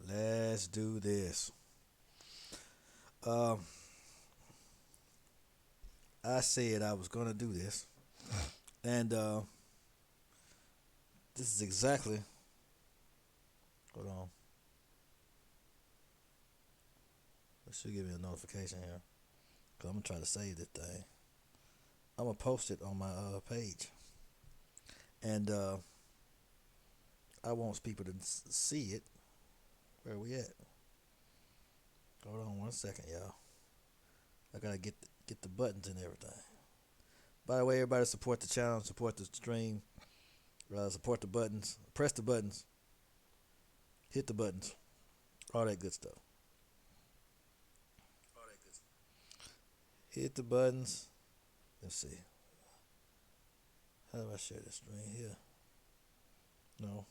Let's do this. Um, I said I was gonna do this, and this is exactly. Hold on. It should give me a notification here. Cause I'm gonna try to save this thing. I'm gonna post it on my page, and I want people to see it. Where we at? Hold on one second, y'all. I gotta get the buttons and everything. By the way, everybody support the channel, support the stream, support the buttons, press the buttons, hit the buttons, all that good stuff. Hit the buttons. Let's see. How do I share this screen here? No.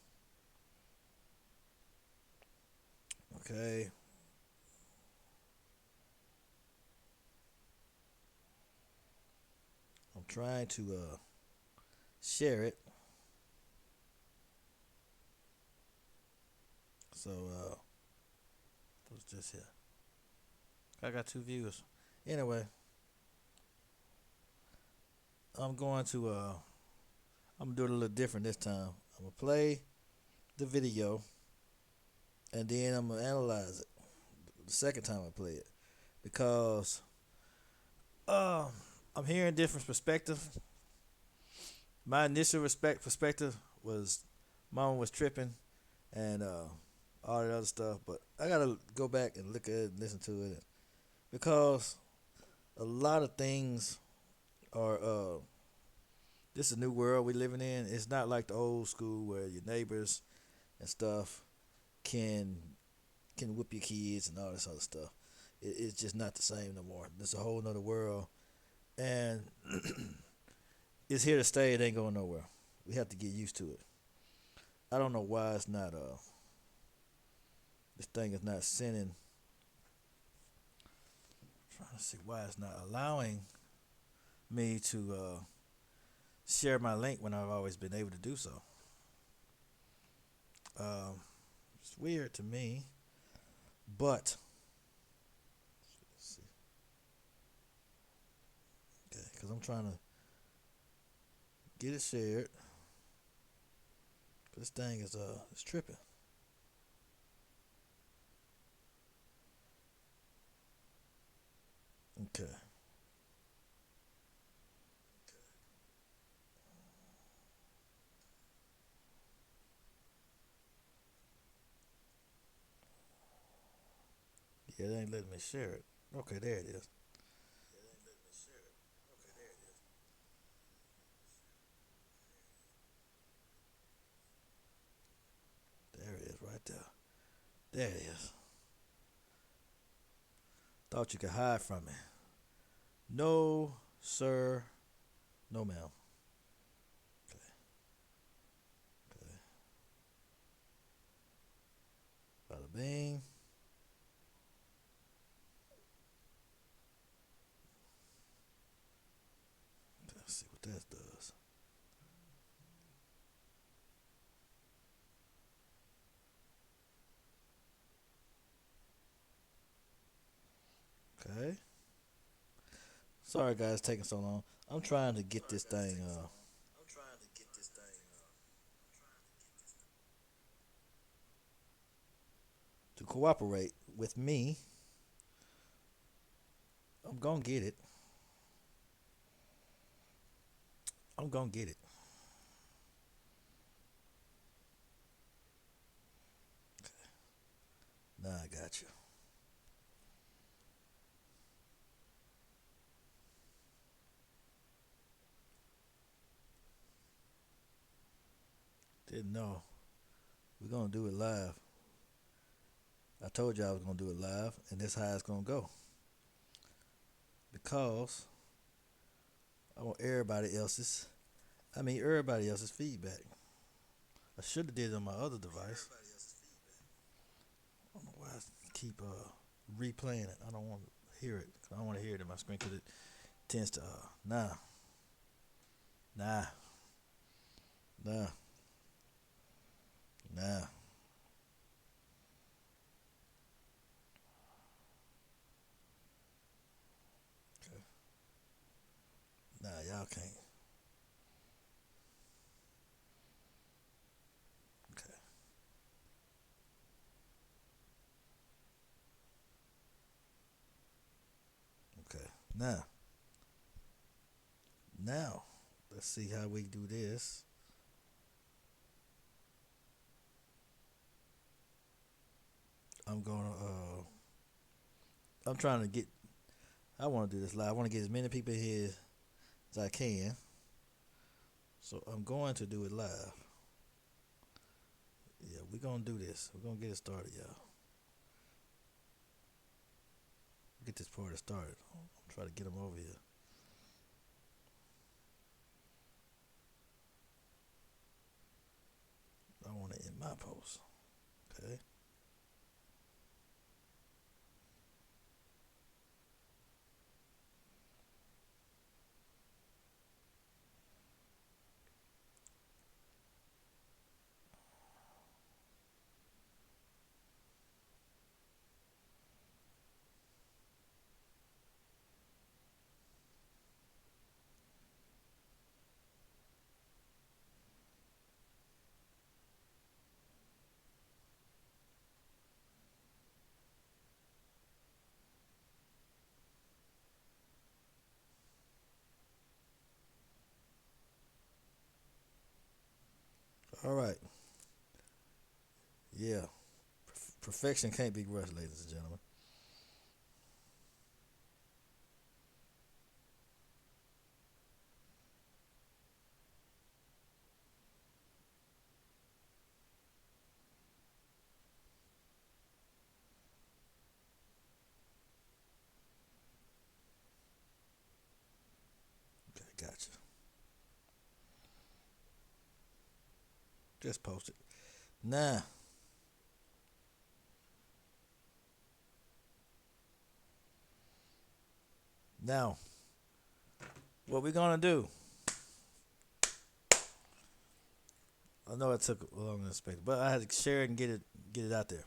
Okay. I'm trying to share it. So it was just here. I got 2 viewers. Anyway, I'm going to I'm gonna do it a little different this time. I'm gonna play the video and then I'm gonna analyze it the second time I play it because uh, I'm hearing different perspectives. My initial perspective was mama was tripping and all that other stuff, but I gotta go back and look at it and listen to it because a lot of things are this is a new world we living in. It's not like the old school where your neighbors and stuff can whip your kids and all this other stuff. It's just not the same no more. It's a whole nother world, and it's here to stay. It ain't going nowhere. We have to get used to it. I don't know why it's not this thing is not sending. I'm trying to see why it's not allowing me to share my link when I've always been able to do so. It's weird to me, but let's see. Okay, because I'm trying to get it shared. This thing is it's tripping. Okay. Yeah, it ain't letting me share it. Okay, there it is. There it is, right there. There it is. Thought you could hide from me. No, sir. No, ma'am. Okay, okay. Bada bing. Let's see what that does. Okay. Sorry, guys, taking so long. I'm trying to get this thing to cooperate with me. I'm gonna get it. I'm gonna get it. Now I got you. Didn't know. We're gonna do it live. I told you I was gonna do it live, and this how it's gonna go. Because I want everybody else's feedback. I should have did it on my other device. I don't know why I keep replaying it. I don't want to hear it. I don't want to hear it in my screen because it tends to nah, nah, nah, nah. Y'all can't. Okay. Okay. Now, let's see how we do this. I'm gonna. I'm trying to get. I want to do this live. I want to get as many people here as I can. So I'm going to do it live. Yeah, we're gonna do this. We're gonna get it started, y'all. Get this party started. I'm trying to get them over here. I want to end my post. Okay. All right. Yeah. Perfection can't be rushed, ladies and gentlemen. Okay, gotcha. Just post it. Now, now, what we're gonna do? I know it took a long than expected, but I had to share it and get it out there.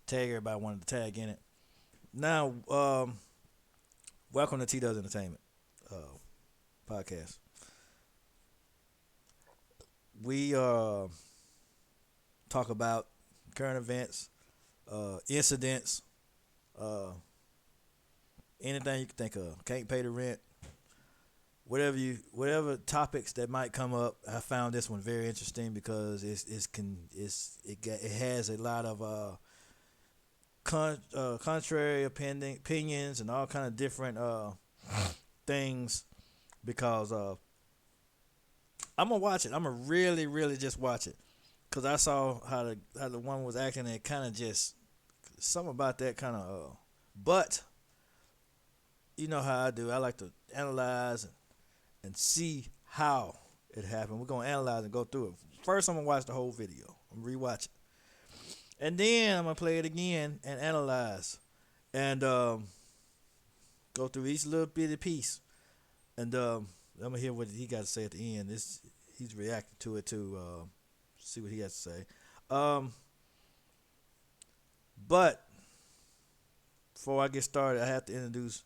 Tag everybody wanted to tag in it. Now, welcome to T Does Entertainment podcast. We talk about current events, incidents, uh, anything you can think of. Can't pay the rent, whatever topics that might come up. I found this one very interesting because it has a lot of contrary opinions and all kind of different things. Because I'm gonna watch it. I'm gonna really just watch it because I saw how the one was acting and it kind of just something about that kind of. But you know how I do. I like to analyze and see how it happened. We're gonna analyze and go through it. First, I'm gonna watch the whole video. I'm gonna rewatch it, and then I'm gonna play it again and analyze and go through each little bitty piece. And I'm gonna hear what he got to say at the end. He's reacting to it too. See what he has to say. Um, but before I get started, I have to introduce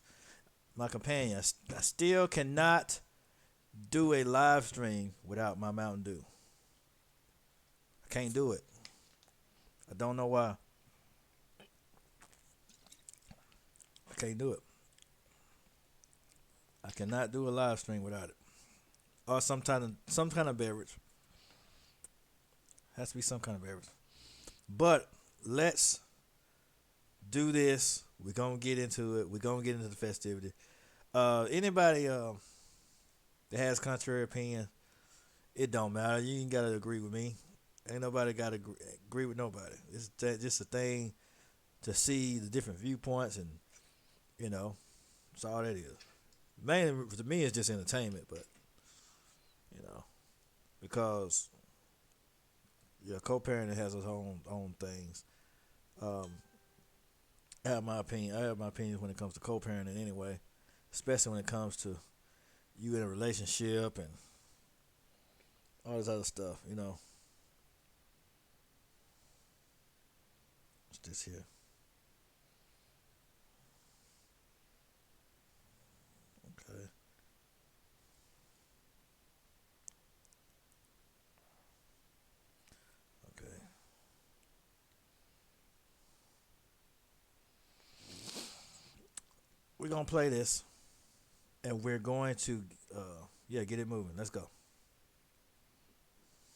my companion. I still cannot do a live stream without my Mountain Dew. I can't do it. I don't know why. I can't do it. I cannot do a live stream without it. Or some kind of beverage. Has to be some kind of beverage. But let's do this. We're gonna get into it. We're gonna get into the festivity. Anybody that has contrary opinion, it don't matter. You ain't gotta agree with me. Ain't nobody gotta agree with nobody. It's just a thing to see the different viewpoints, and you know, that's all that is. Mainly to me, it's just entertainment, but you know, because yeah, co-parenting has its own things. Um, I have my opinion. I have my opinions when it comes to co-parenting anyway, especially when it comes to you in a relationship and all this other stuff. You know, what's this here? Okay. we're gonna play this, and we're going to, get it moving. Let's go.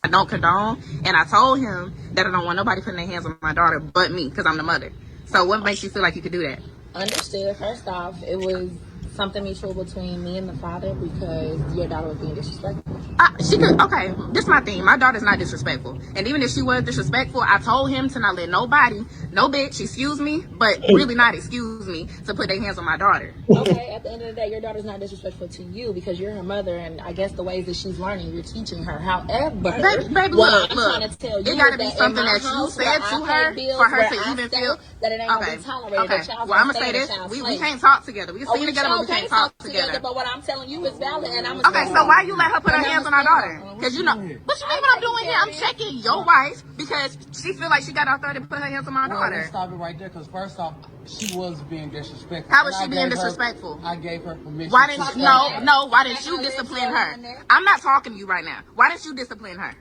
I don't condone, and I told him that I don't want nobody putting their hands on my daughter but me because I'm the mother. So what makes you feel like you could do that? Understood. First off, it was something mutual between me and the father because your daughter was being disrespectful. She could. Okay, this is my thing. My daughter's not disrespectful, and even if she was disrespectful, I told him to not let nobody, no bitch, excuse me, but really not excuse me, to put their hands on my daughter. Okay, at the end of the day, your daughter's not disrespectful to you because you're her mother, and I guess the ways that she's learning, you're teaching her. However, baby, what look, I'm trying to tell you it gotta is be that something in my that you house, said where to I her pay bills, for her where to I even stay, feel. that it ain't gonna Okay, be tolerated. okay. That child's Well, I'm gonna gonna say stay in a this: child's we place. can't talk together. We can Oh, sing we together, but sure we can't can't talk talk together, together. but what I'm telling you is valid, and I'm Okay, so why you let her put her hands on our daughter? on. Because you know, what you mean what I'm doing here? I'm checking your wife because she feel like she got authority to put her hands on my Well, daughter. let's stop it right there, because first off, she was being disrespectful. How was she being disrespectful? I gave her permission. Why didn't why didn't you discipline her? I'm not talking to you right now. Why didn't you discipline her?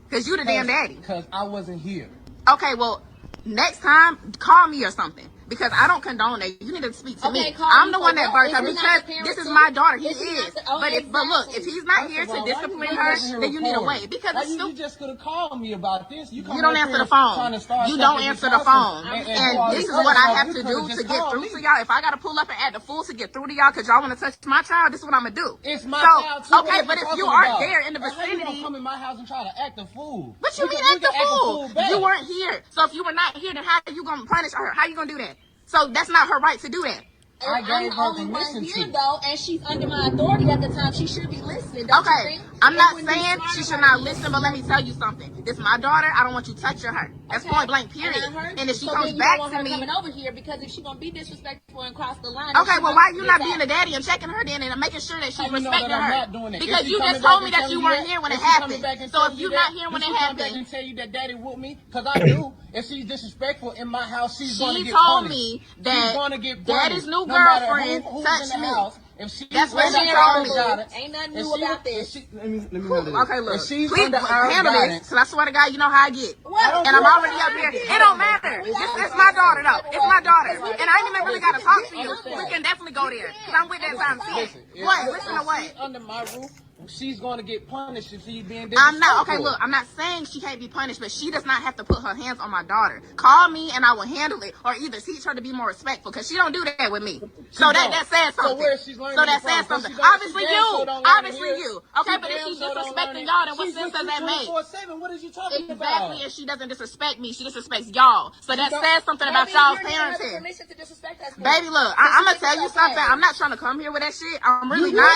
Because you the damn daddy. Because I wasn't here. Okay, well, next time, call me or something. Because I don't condone that. You need to speak to me. Call I'm me the for one that what? birthed her Is he not because the this parent is too? my daughter. He Is he not is. the- oh, But look, if exactly. he's not First here of to all, why you discipline coming her, over here then you need to recording? wait. Because Why it's you stupid. just could have called me about this. You Don't answer the phone. trying to start You don't something answer the discussion phone. and do And all this this is other what I stuff. have You to coulda do just to get called through me. to y'all. If I got to pull up and act the fool to get through to y'all because y'all want to touch my child, this is what I'm going to do. It's my child too. Okay, but if you aren't there in the How you gonna vicinity. come in my house and try to act a fool? What you mean act a fool? You weren't here. So if you were not here, then how are you going to punish her? How are you going to do that? So that's not her right to do that. I gave her I'm the only one permission here, to. though, and she's under my authority at the time. She should be listening, don't you Okay, think? I'm It not would be saying smart she of should her not to listen, but let me tell you something. This is my daughter. I don't want you touching her. That's point blank, period. And I heard And you. if she So comes then you back don't want to her me, coming over here because if she's gonna be disrespectful and cross the line, okay, well, why are you not being a the daddy and checking her then and making sure that she's How you know respecting that I'm her? not doing it? Because Is she you coming just back told me and that telling you you weren't that? here when it Is she coming happened. back and So telling if you you're not that? here when Did it she come back happened, and tell you that daddy whooped me? Because I do. If she's disrespectful in my house, she's going to she get told punished. me She's that going to get daddy's punished. new No matter girlfriend who's touched in the me. house. If she's That's what under she our told me. guidance, Ain't nothing if new she- about if this. she- let me handle this. Okay, look. If she's Please under our handle guidance, this, because I swear to God, you know how I get. What? And I'm already up here. It don't matter. It's my daughter, though. It's my daughter. And I ain't even really got to talk to you. We can definitely go there. Because I'm with that time, too. listen. What? Listen to If what? she's under my roof, she's going to get punished if she's being disrespectful. I'm not, okay, look, I'm not saying she can't be punished, but she does not have to put her hands on my daughter. Call me and I will handle it, or either teach her to be more respectful, because she don't do that with me. So that says something. So where she's learning So that from? says 'Cause something. she don't- Obviously she damn you. sure don't learn it Obviously here. you. Okay, She but if damn she's sure don't learn disrespecting it. y'all, then what She's sense with does you that make? 24/7. What is you talking about? Exactly, and she doesn't disrespect me. She disrespects y'all. So that says something about y'all's parenting. Permission to disrespect us. Baby, look, I'm gonna tell you something. I'm not trying to come here with that shit. I'm really not.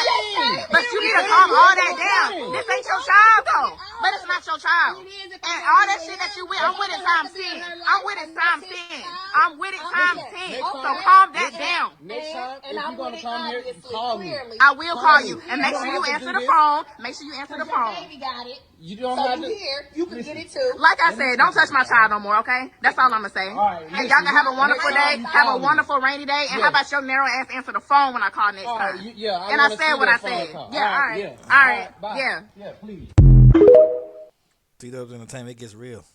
But you need to calm all that down. This ain't your child, though. But it's not your child. And all that shit that you with, I'm with it times 10. I'm with it times 10. I'm with it times 10. So calm that down. Next time, if you're going to come here, call me. I will call you. And make sure you answer the phone. Make sure you answer the phone. Baby got it. You don't So have you to. here, you can get it too. Like I said, don't touch my child no more, okay? That's all I'm gonna say. right, And y'all can have a wonderful day, have a wonderful rainy day, and how about your narrow ass answer the phone when I call next All right, time? yeah, And I wanna said see what I that phone said. call. Yeah, all right. Yeah. All right. Bye. Yeah. Yeah, please. T-Dubs Entertainment, it gets real.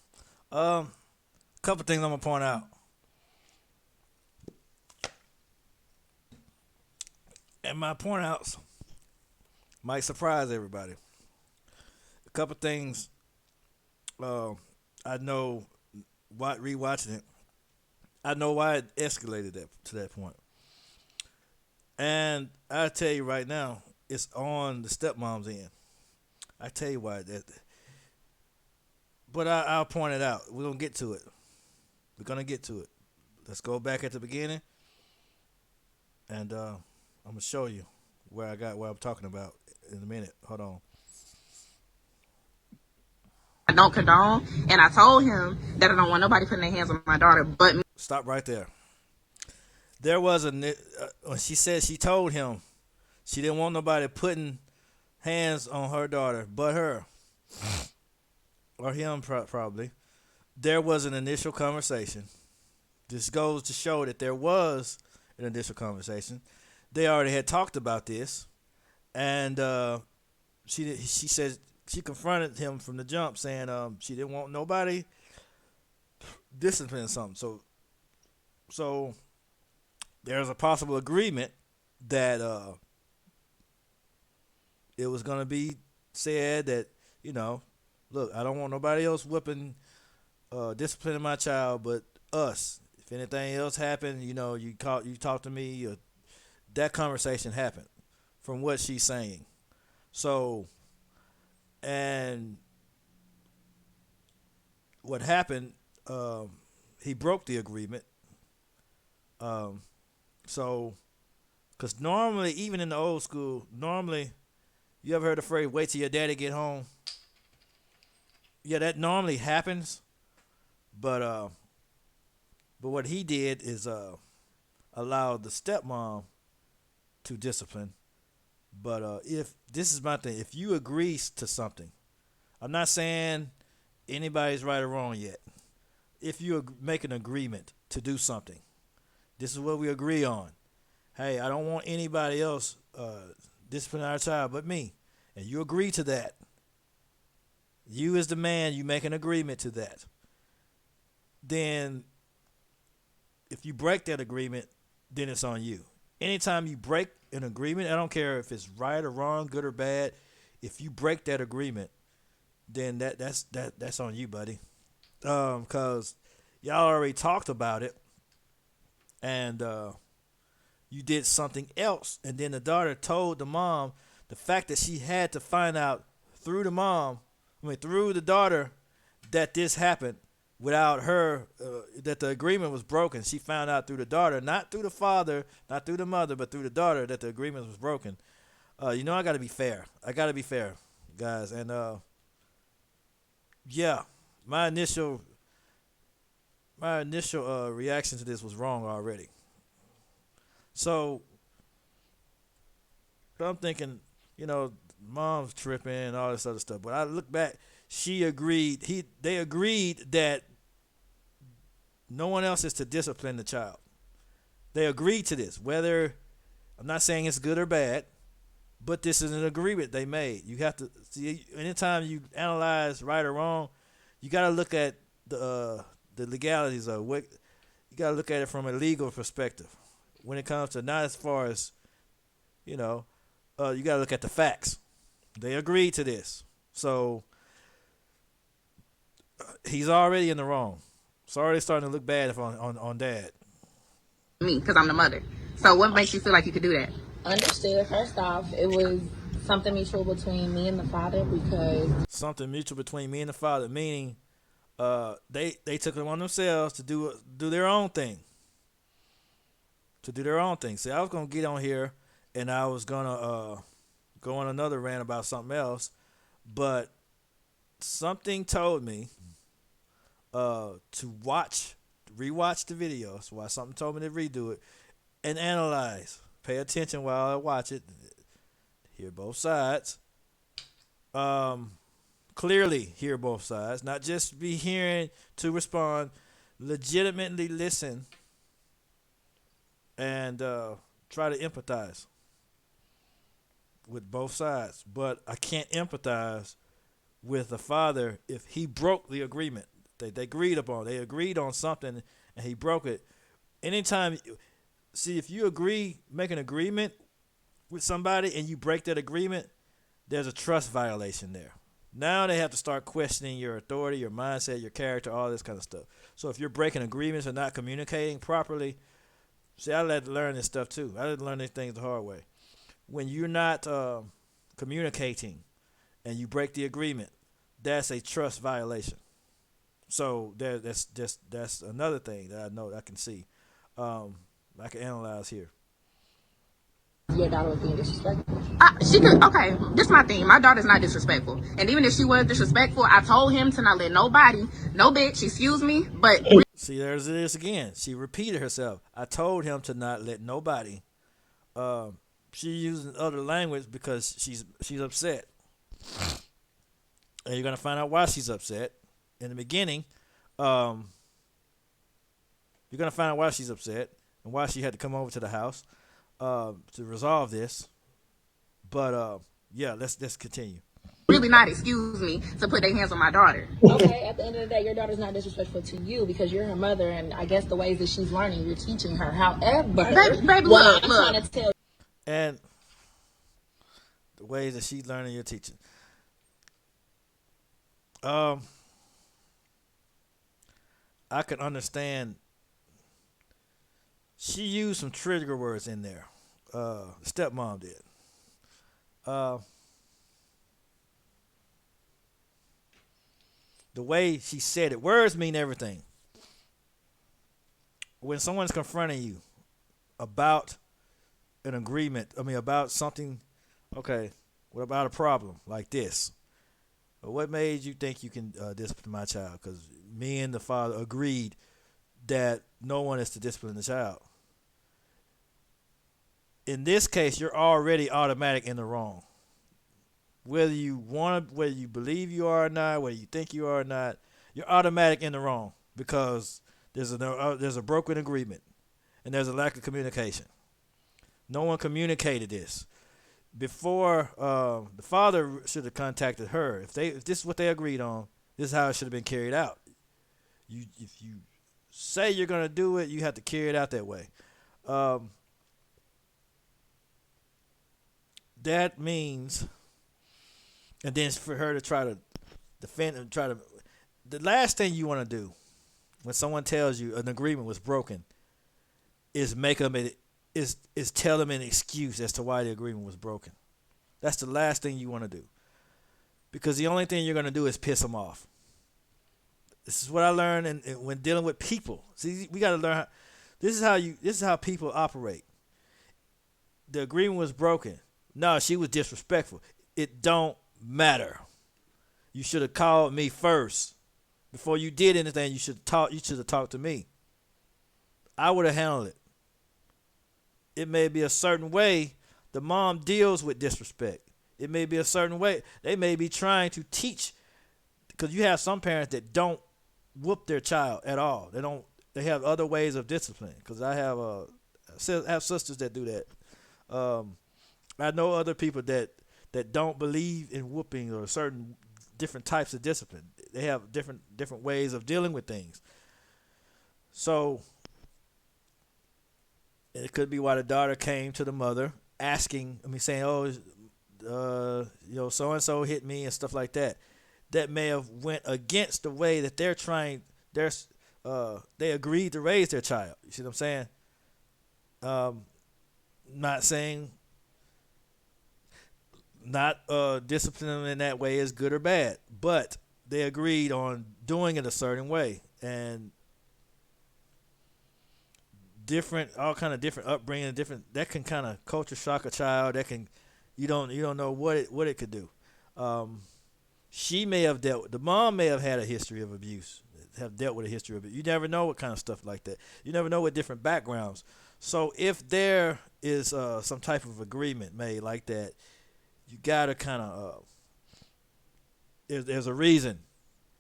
Couple things I'm gonna point out. And my point outs might surprise everybody. A couple things I know why rewatching it. I know why it escalated to that point. And I tell you right now, it's on the stepmom's end. I tell you why that. But I'll point it out. We're gonna get to it. We're gonna get to it. Let's go back at the beginning, and I'm gonna show you where I'm talking about in a minute. Hold on. I don't condone, and I told him that I don't want nobody putting their hands on my daughter but me. Stop right there. There was when she said she told him she didn't want nobody putting hands on her daughter but her or him probably. There was an initial conversation. This goes to show that there was an initial conversation. They already had talked about this, and she said she confronted him from the jump, saying she didn't want nobody disciplining something. So there's a possible agreement that it was gonna be said that, you know, look, I don't want nobody else whipping, disciplining my child, but us. If anything else happened, you know, you talk to me. Or that conversation happened, from what she's saying. So, and what happened? He broke the agreement. Um, so, because normally, even in the old school, normally, you ever heard the phrase "wait till your daddy get home"? Yeah, that normally happens. But but what he did is allow the stepmom to discipline. But if this is my thing, if you agree to something, I'm not saying anybody's right or wrong yet. If you make an agreement to do something, this is what we agree on. Hey, I don't want anybody else disciplining our child but me, and you agree to that. You as the man, you make an agreement to that. Then, if you break that agreement, then it's on you. Anytime you break an agreement, I don't care if it's right or wrong, good or bad. If you break that agreement, then that's on you, buddy. Cause y'all already talked about it, and you did something else, and then the daughter told the mom the fact that she had to find out through the mom, through the daughter, that this happened without her, that the agreement was broken. She found out through the daughter, not through the father, not through the mother, but through the daughter, that the agreement was broken. You know, I got to be fair. I got to be fair, guys. And yeah, my initial reaction to this was wrong already. So I'm thinking, you know, mom's tripping and all this other stuff. But I look back, she agreed. They agreed that no one else is to discipline the child. They agreed to this. Whether, I'm not saying it's good or bad, but this is an agreement they made. You have to see, anytime you analyze right or wrong, you got to look at the legalities of what. You got to look at it from a legal perspective. When it comes to, not as far as, you know, you got to look at the facts. They agreed to this, so he's already in the wrong. It's already starting to look bad if on dad. Me, because I'm the mother. So what makes you feel like you could do that? Understood. First off, it was something mutual between me and the father because Something mutual between me and the father, meaning they took it on themselves to do their own thing. To do their own thing. See, I was gonna get on here and I was gonna go on another rant about something else, but something told me to rewatch the video. That's why something told me to redo it and analyze. Pay attention while I watch it. Hear both sides. Clearly hear both sides. Not just be hearing to respond. Legitimately listen and try to empathize with both sides. But I can't empathize with the father if he broke the agreement they agreed upon. They agreed on something and he broke it. Anytime, see, if you make an agreement with somebody and you break that agreement, there's a trust violation there. Now they have to start questioning your authority, your mindset, your character, all this kind of stuff. So if you're breaking agreements or not communicating properly, see, I had to learn this stuff too. I had to learn these things the hard way. When you're not communicating and you break the agreement, that's a trust violation. So that's another thing that I know I can see. I can analyze here. your daughter was being disrespectful. She could. Okay, this is my thing. My daughter's not disrespectful, and even if she was disrespectful, I told him to not let nobody, no bitch, excuse me, but See, there's this again. She repeated herself. I told him to not let nobody. She using other language because she's upset, and you're gonna find out why she's upset. In the beginning, you're gonna find out why she's upset and why she had to come over to the house to resolve this. But yeah, let's continue. really not excuse me to put their hands on my daughter. Okay, at the end of the day, your daughter's not disrespectful to you because you're her mother, and I guess the ways that she's learning, you're teaching her. However, Baby, what look. I'm trying to tell And the ways that she's learning your teaching. Um, I can understand. She used some trigger words in there. Stepmom did. Uh, the way she said it, words mean everything. When someone's confronting you about an agreement, I mean, about something, okay, what about a problem like this? What made you think you can discipline my child? Because me and the father agreed that no one is to discipline the child. In this case, you're already automatic in the wrong. Whether you want to, whether you believe you are or not, whether you think you are or not, you're automatic in the wrong because there's a broken agreement and there's a lack of communication. No one communicated this before. The father should have contacted her. If this is what they agreed on, this is how it should have been carried out. If you say you're gonna do it, you have to carry it out that way. That means, and then for her to try to defend and try to, the last thing you want to do when someone tells you an agreement was broken is make them is tell them an excuse as to why the agreement was broken. That's the last thing you want to do, because the only thing you're going to do is piss them off. This is what I learned when dealing with people. See, we got to learn. This is how people operate. The agreement was broken. No, she was disrespectful. It don't matter. You should have called me first before you did anything. You should have talked to me. I would have handled it. It may be a certain way the mom deals with disrespect. It may be a certain way. They may be trying to teach, because you have some parents that don't whoop their child at all. They don't. They have other ways of discipline. Because I have sisters that do that. I know other people that don't believe in whooping or certain different types of discipline. They have different ways of dealing with things. So it could be why the daughter came to the mother asking, saying, "Oh, so and so hit me," and stuff like that. That may have went against the way that they're trying. They agreed to raise their child. You see what I'm saying? Not saying not disciplining them in that way is good or bad, but they agreed on doing it a certain way, and all kind of different upbringing, that can kind of culture shock a child. That can, you don't know what it could do. The mom may have had a history of abuse, have dealt with a history of it. You never know what kind of stuff like that. You never know what different backgrounds. So if there is some type of agreement made like that, you gotta kind of there's a reason.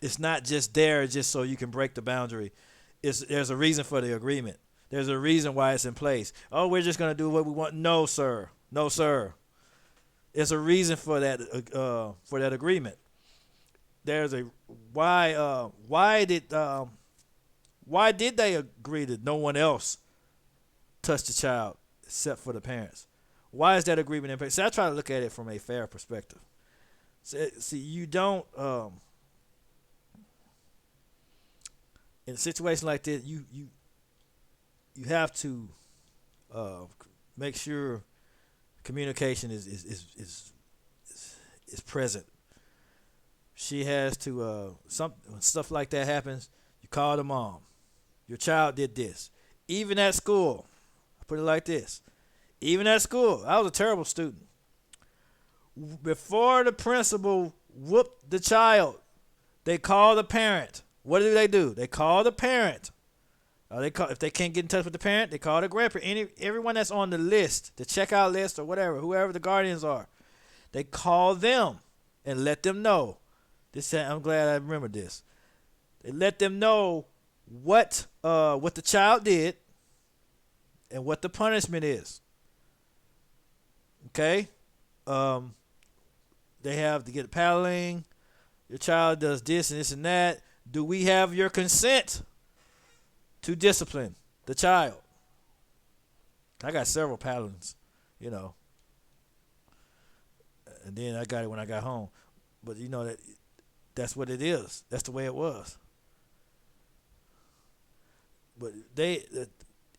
It's not just there just so you can break the boundary. There's a reason for the agreement. There's a reason why it's in place. Oh, we're just gonna do what we want. No, sir. No, sir. There's a reason for that agreement. There's a why. Why did they agree that no one else touched the child except for the parents? Why is that agreement in place? See, I try to look at it from a fair perspective. See, you don't in a situation like this, you have to make sure communication is present. She has to when stuff like that happens, you call the mom. Your child did this. Even at school, I put it like this. Even at school, I was a terrible student. Before the principal whooped the child, they call the parent. What do? They call the parent. If they can't get in touch with the parent, they call the grandparent. Everyone that's on the list, the checkout list or whatever, whoever the guardians are, they call them and let them know. I'm glad I remember this. They let them know what the child did and what the punishment is. Okay? They have to get paddling. Your child does this and this and that. Do we have your consent to discipline the child? I got several paddlings. you know. And then I got it when I got home. But you know that's what it is. That's the way it was. But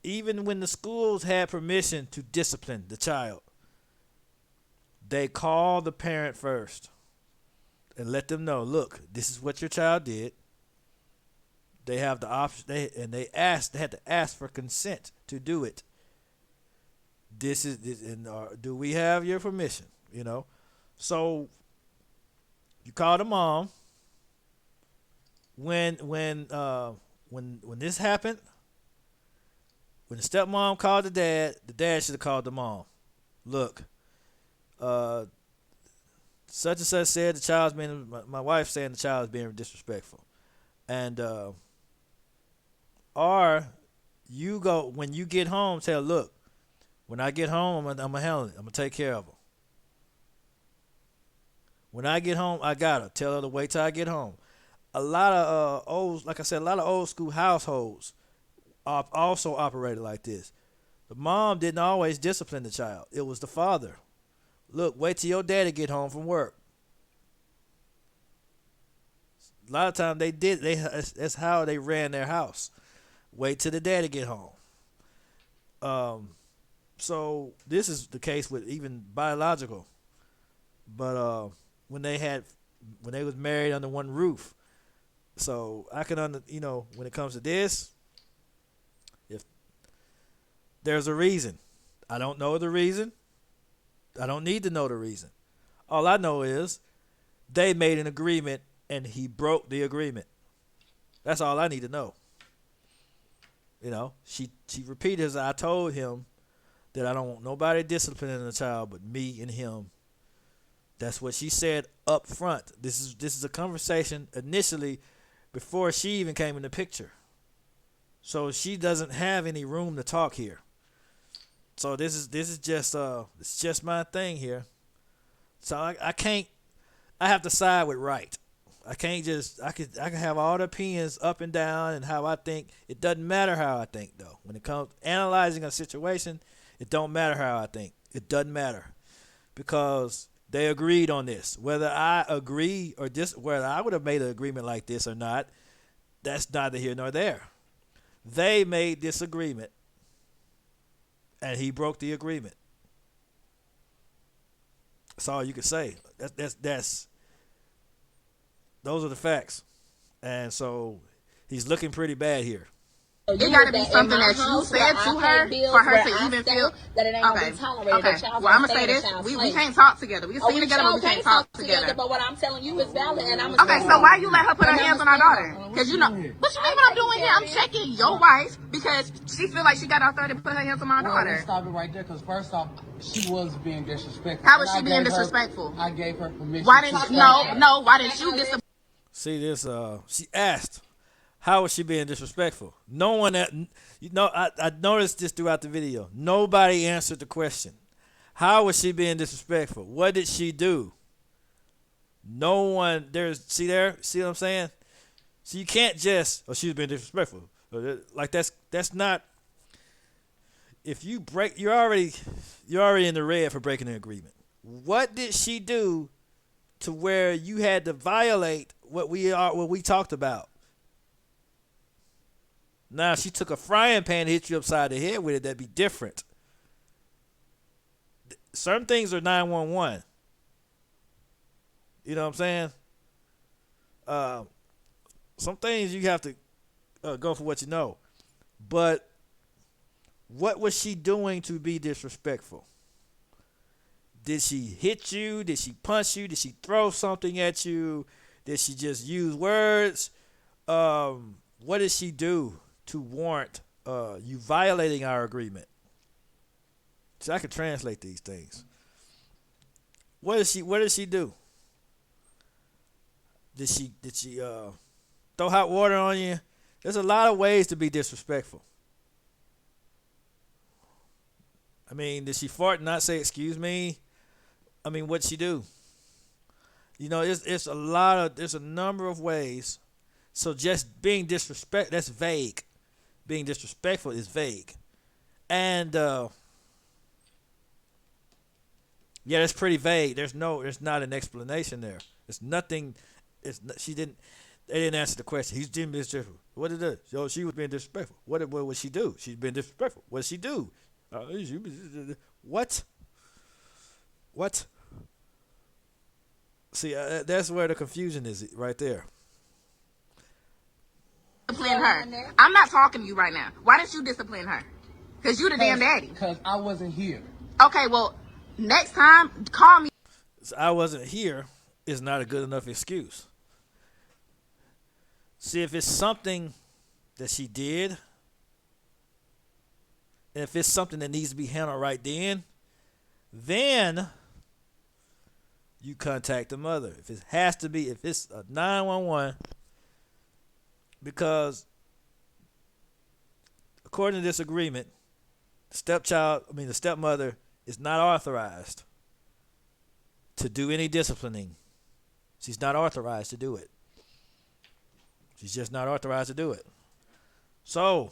even when the schools had permission to discipline the child, they call the parent first and let them know, look, this is what your child did. They have the option. They had to ask for consent to do it. And do we have your permission? You know, so you call the mom. When this happened, when the stepmom called the dad should have called the mom. Look, such and such said the child's being. My wife saying the child is being disrespectful, and or you go when you get home. Tell, look, when I get home, I'm gonna handle it. I'm gonna take care of her. When I get home, I got her. Tell her to wait till I get home. A lot of a lot of old school households also operated like this. The mom didn't always discipline the child. It was the father. Look, wait till your daddy get home from work. A lot of times they did. That's how they ran their house. Wait till the daddy get home. So this is the case with even biological. But when they was married under one roof, so I can when it comes to this, if there's a reason, I don't know the reason. I don't need to know the reason. All I know is they made an agreement and he broke the agreement. That's all I need to know. You know, she repeated as I told him that I don't want nobody disciplining the child but me and him. That's what she said up front. This is a conversation initially before she even came in the picture. So she doesn't have any room to talk here. So this is just it's just my thing here. So I can't. I have to side with right. I can't just. I can have all the opinions up and down and how I think. It doesn't matter how I think though. When it comes to analyzing a situation, it don't matter how I think. It doesn't matter because they agreed on this. Whether I agree or whether I would have made an agreement like this or not, that's neither here nor there. They made this agreement, and he broke the agreement. That's all you can say. That's those are the facts. And so he's looking pretty bad here. It got to be something that you said to her for her to even feel that it ain't gonna be tolerated. Okay. Well, I'm gonna say this: we can't talk together. We can sing together, but we can't talk together. But what I'm telling you is valid, and I'm okay. So why you let her put her hands on our daughter? Because you know what you mean. What I'm doing here? I'm checking your wife because she feel like she got authority to put her hands on my daughter. Let's stop it right there. Because first off, she was being disrespectful. How was she being disrespectful? I gave her permission. Why didn't no? Why didn't you get the? See this? She asked, how was she being disrespectful? No one I noticed this throughout the video. Nobody answered the question. How was she being disrespectful? What did she do? No one see what I'm saying? So you can't just she's being disrespectful. Like that's not. If you break, you're already in the red for breaking the agreement. What did she do to where you had to violate what we talked about? Now, she took a frying pan and hit you upside the head with it. That'd be different. Certain things are 911. You know what I'm saying? Some things you have to go for what you know. But what was she doing to be disrespectful? Did she hit you? Did she punch you? Did she throw something at you? Did she just use words? What did she do to warrant you violating our agreement? So I can translate these things. What did she do? Did she throw hot water on you? There's a lot of ways to be disrespectful. I mean, did she fart and not say excuse me? I mean, what'd she do? You know, there's a number of ways. So just being disrespectful, that's vague. Being disrespectful is vague. And Yeah, it's pretty vague. There's not an explanation there. It's nothing. She didn't. They didn't answer the question. He's being disrespectful. What did it? So she was being disrespectful. What would she do? She's been disrespectful. What did she do? What? What? See, that's where the confusion is right there. Discipline her. I'm not talking to you right now. Why didn't you discipline her? Because you the damn daddy. Because I wasn't here. Okay, well, next time, call me. So I wasn't here is not a good enough excuse. See, if it's something that she did, and if it's something that needs to be handled right then you contact the mother. If it has to be, if it's a 911, because according to this agreement, the stepmother is not authorized to do any disciplining. She's not authorized to do it. She's just not authorized to do it. So,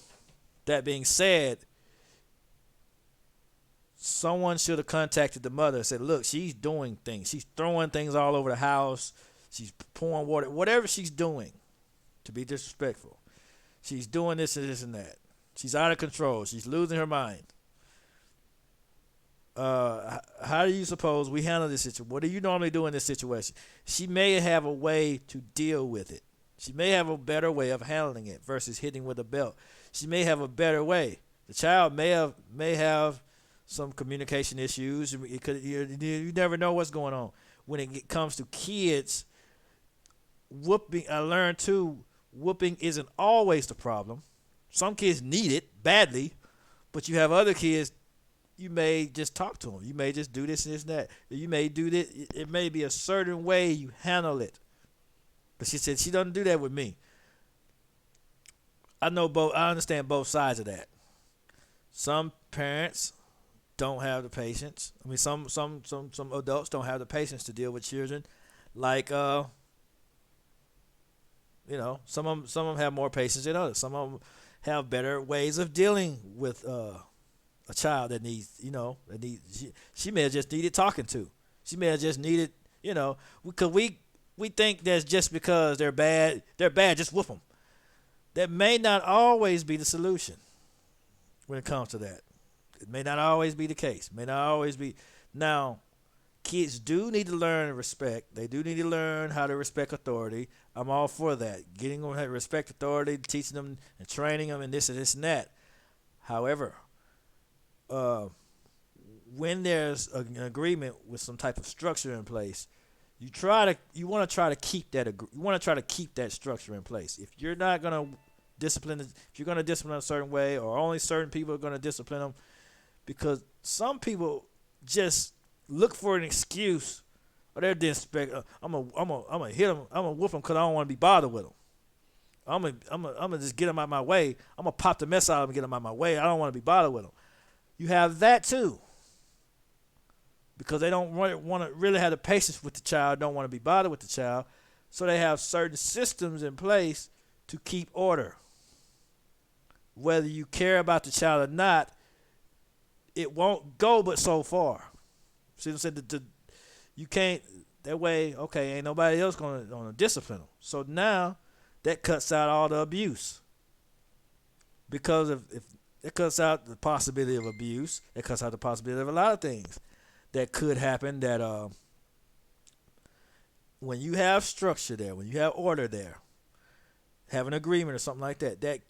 that being said, someone should have contacted the mother and said, look, she's doing things. She's throwing things all over the house. She's pouring water, whatever she's doing to be disrespectful. She's doing this and this and that. She's out of control. She's losing her mind. How do you suppose we handle this situation? What do you normally do in this situation? She may have a way to deal with it. She may have a better way of handling it versus hitting with a belt. She may have a better way. The child may have some communication issues. You never know what's going on. When it comes to kids, whooping, I learned too, whooping isn't always the problem. Some kids need it badly, but you have other kids, you may just talk to them. You may just do this and this and that. You may do this. It may be a certain way you handle it. But she said she doesn't do that with me. I understand both sides of that. Some parents don't have the patience. I mean, some adults don't have the patience to deal with children. Like, some of them have more patience than others. Some of them have better ways of dealing with a child that needs, she may have just needed talking to. She may have just needed, because we think that's just because they're bad, just whoop them. That may not always be the solution when it comes to that. It may not always be the case. May not always be. Now, kids do need to learn respect. They do need to learn how to respect authority. I'm all for that. Getting them to respect authority, teaching them and training them and this and this and that. However, when there's an agreement with some type of structure in place, you want to try to keep that structure in place. If you're not going to discipline, if you're going to discipline a certain way, or only certain people are going to discipline them, because some people just look for an excuse, or they're disrespect. I'm gonna hit them. I'm gonna whoop them because I don't want to be bothered with them. I'm gonna just get them out of my way. I'm gonna pop the mess out of them and get them out of my way. I don't want to be bothered with them. You have that too, because they don't want to really have the patience with the child, don't want to be bothered with the child, so they have certain systems in place to keep order. Whether you care about the child or not, it won't go but so far. See what I'm saying? You can't, that way, okay, ain't nobody else going to discipline them. So now that cuts out all the abuse. Because if it cuts out the possibility of abuse, it cuts out the possibility of a lot of things that could happen. That when you have structure there, when you have order there, have an agreement or something like that, that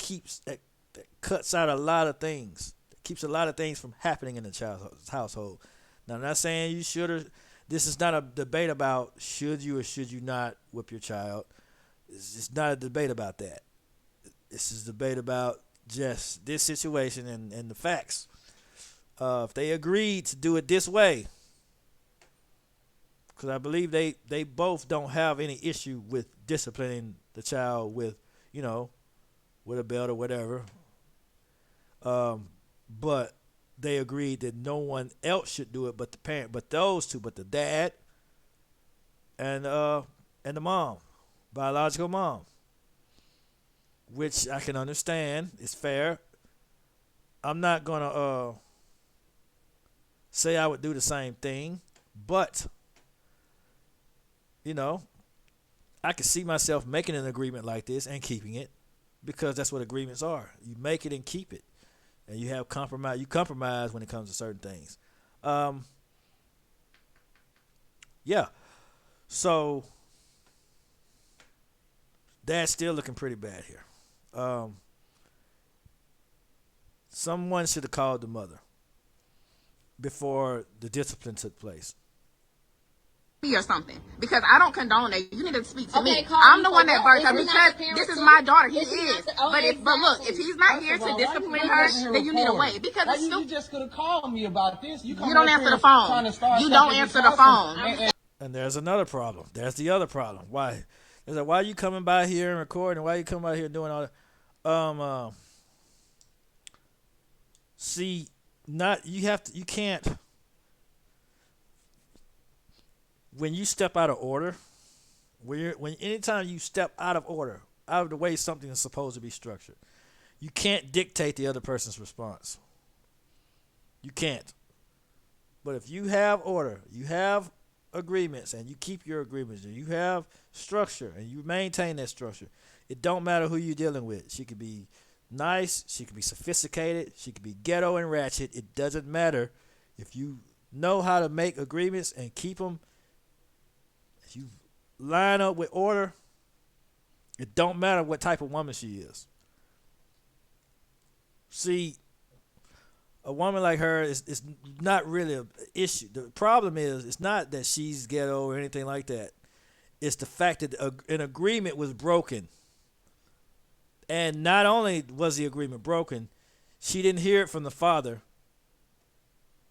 cuts out a lot of things. That keeps a lot of things from happening in the child's household. Now, I'm not saying you should or this is not a debate about should you or should you not whip your child. It's not a debate about that. This is a debate about just this situation and the facts. If they agreed to do it this way, because I believe they both don't have any issue with disciplining the child with, with a belt or whatever. But they agreed that no one else should do it but the parent, but those two, but the dad and the mom, biological mom, which I can understand is fair. I'm not gonna say I would do the same thing, But, you know, I could see myself making an agreement like this and keeping it because that's what agreements are. You make it and keep it. And you have compromise. You compromise when it comes to certain things. Um, yeah. So Dad's still looking pretty bad here. Um, Someone should have called the mother before the discipline took place. Or something, because I don't condone that. You need to speak to Okay, me. call I'm me the for one that what? birthed her Is it not because the this is parent my too? daughter. He Is it not is. the- oh, But look, if exactly. he's not First here of to all, why discipline you her, over here then you need to recording? wait because Why it's you stupid. just could have called me about this? You You don't answer the phone. You don't answer the phone. And there's another problem. There's the other problem. Why? There's like, why are you coming by here and recording? Why are you coming by here and doing all that? See, not you have to. You can't. When you step out of order, when anytime you step out of order, out of the way something is supposed to be structured, you can't dictate the other person's response. You can't. But if you have order, you have agreements, and you keep your agreements, and you have structure, and you maintain that structure, it don't matter who you're dealing with. She could be nice, she could be sophisticated, she could be ghetto and ratchet. It doesn't matter if you know how to make agreements and keep them. If you line up with order, it don't matter what type of woman she is. See, a woman like her is not really an issue. The problem is, it's not that she's ghetto or anything like that. It's the fact that an agreement was broken. And not only was the agreement broken, she didn't hear it from the father.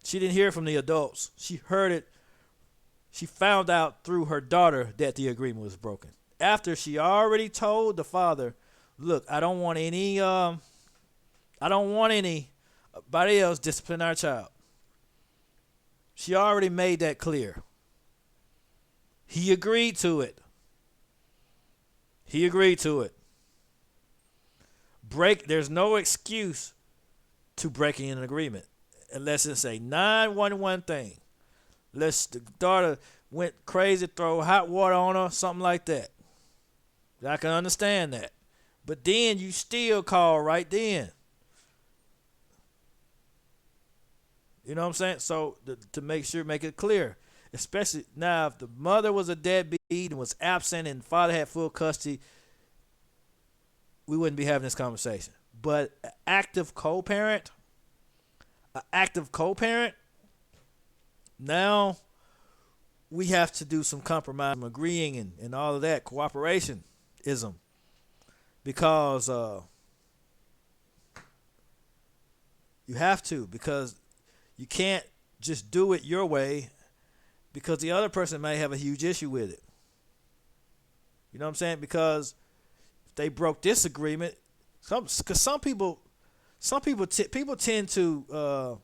She didn't hear it from the adults. She heard it. She found out through her daughter that the agreement was broken. After she already told the father, look, I don't want anybody else discipline our child. She already made that clear. He agreed to it. He agreed to it. There's no excuse to breaking an agreement unless it's a 911 thing. Unless the daughter went crazy, throw hot water on her, something like that. I can understand that. But then you still call right then. You know what I'm saying? So to make it clear, especially now if the mother was a deadbeat and was absent and the father had full custody, we wouldn't be having this conversation. But an active co-parent, now we have to do some compromise, agreeing and all of that, cooperationism, because you have to, because you can't just do it your way because the other person may have a huge issue with it. You know what I'm saying? Because if they broke this agreement, people tend to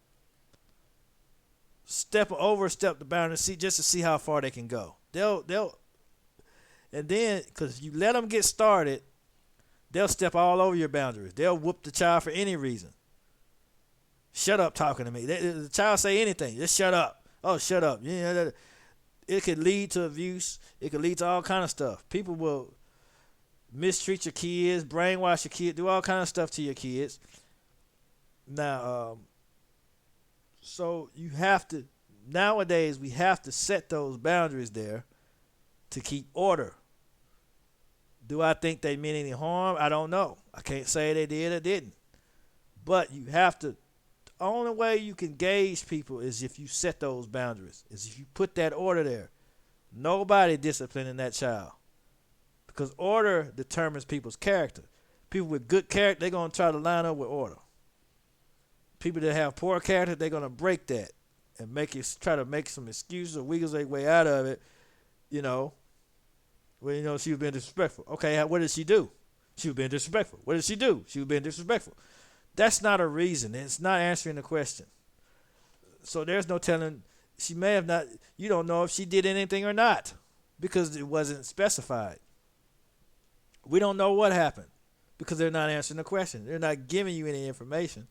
overstep the boundary just to see how far they can go. And then because you let them get started, they'll step all over your boundaries. They'll whoop the child for any reason. Shut up talking to me. The child say anything. Just shut up. Oh, shut up. Yeah, it could lead to abuse. It could lead to all kind of stuff. People will mistreat your kids, brainwash your kids, do all kind of stuff to your kids. Now, so you have to, nowadays we have to set those boundaries there to keep order. Do I think they meant any harm? I don't know. I can't say they did or didn't. But you have to, the only way you can gauge people is if you set those boundaries, is if you put that order there. Nobody disciplining that child. Because order determines people's character. People with good character, they're going to try to line up with order. People that have poor character, they're going to break that and try to make some excuses or wiggle their way out of it, you know. Well, she was being disrespectful. Okay, what did she do? She was being disrespectful. What did she do? She was being disrespectful. That's not a reason. It's not answering the question. So there's no telling. She may have not. You don't know if she did anything or not because it wasn't specified. We don't know what happened because they're not answering the question. They're not giving you any information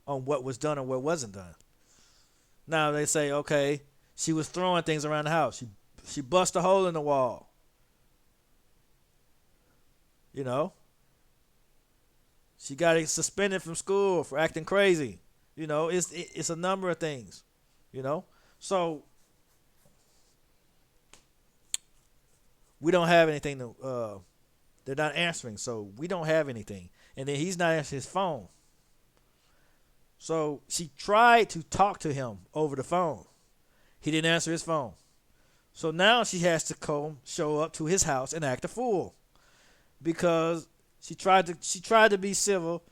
on what was done or what wasn't done. Now they say, okay, She was throwing things around the house. She bust a hole in the wall. You know, she got suspended from school for acting crazy. You know, it's a number of things. You know, so we don't have anything to. They're not answering, so we don't have anything. And then he's not answering his phone. So she tried to talk to him over the phone. He didn't answer his phone. So now she has to show up to his house and act a fool because she tried to be civil.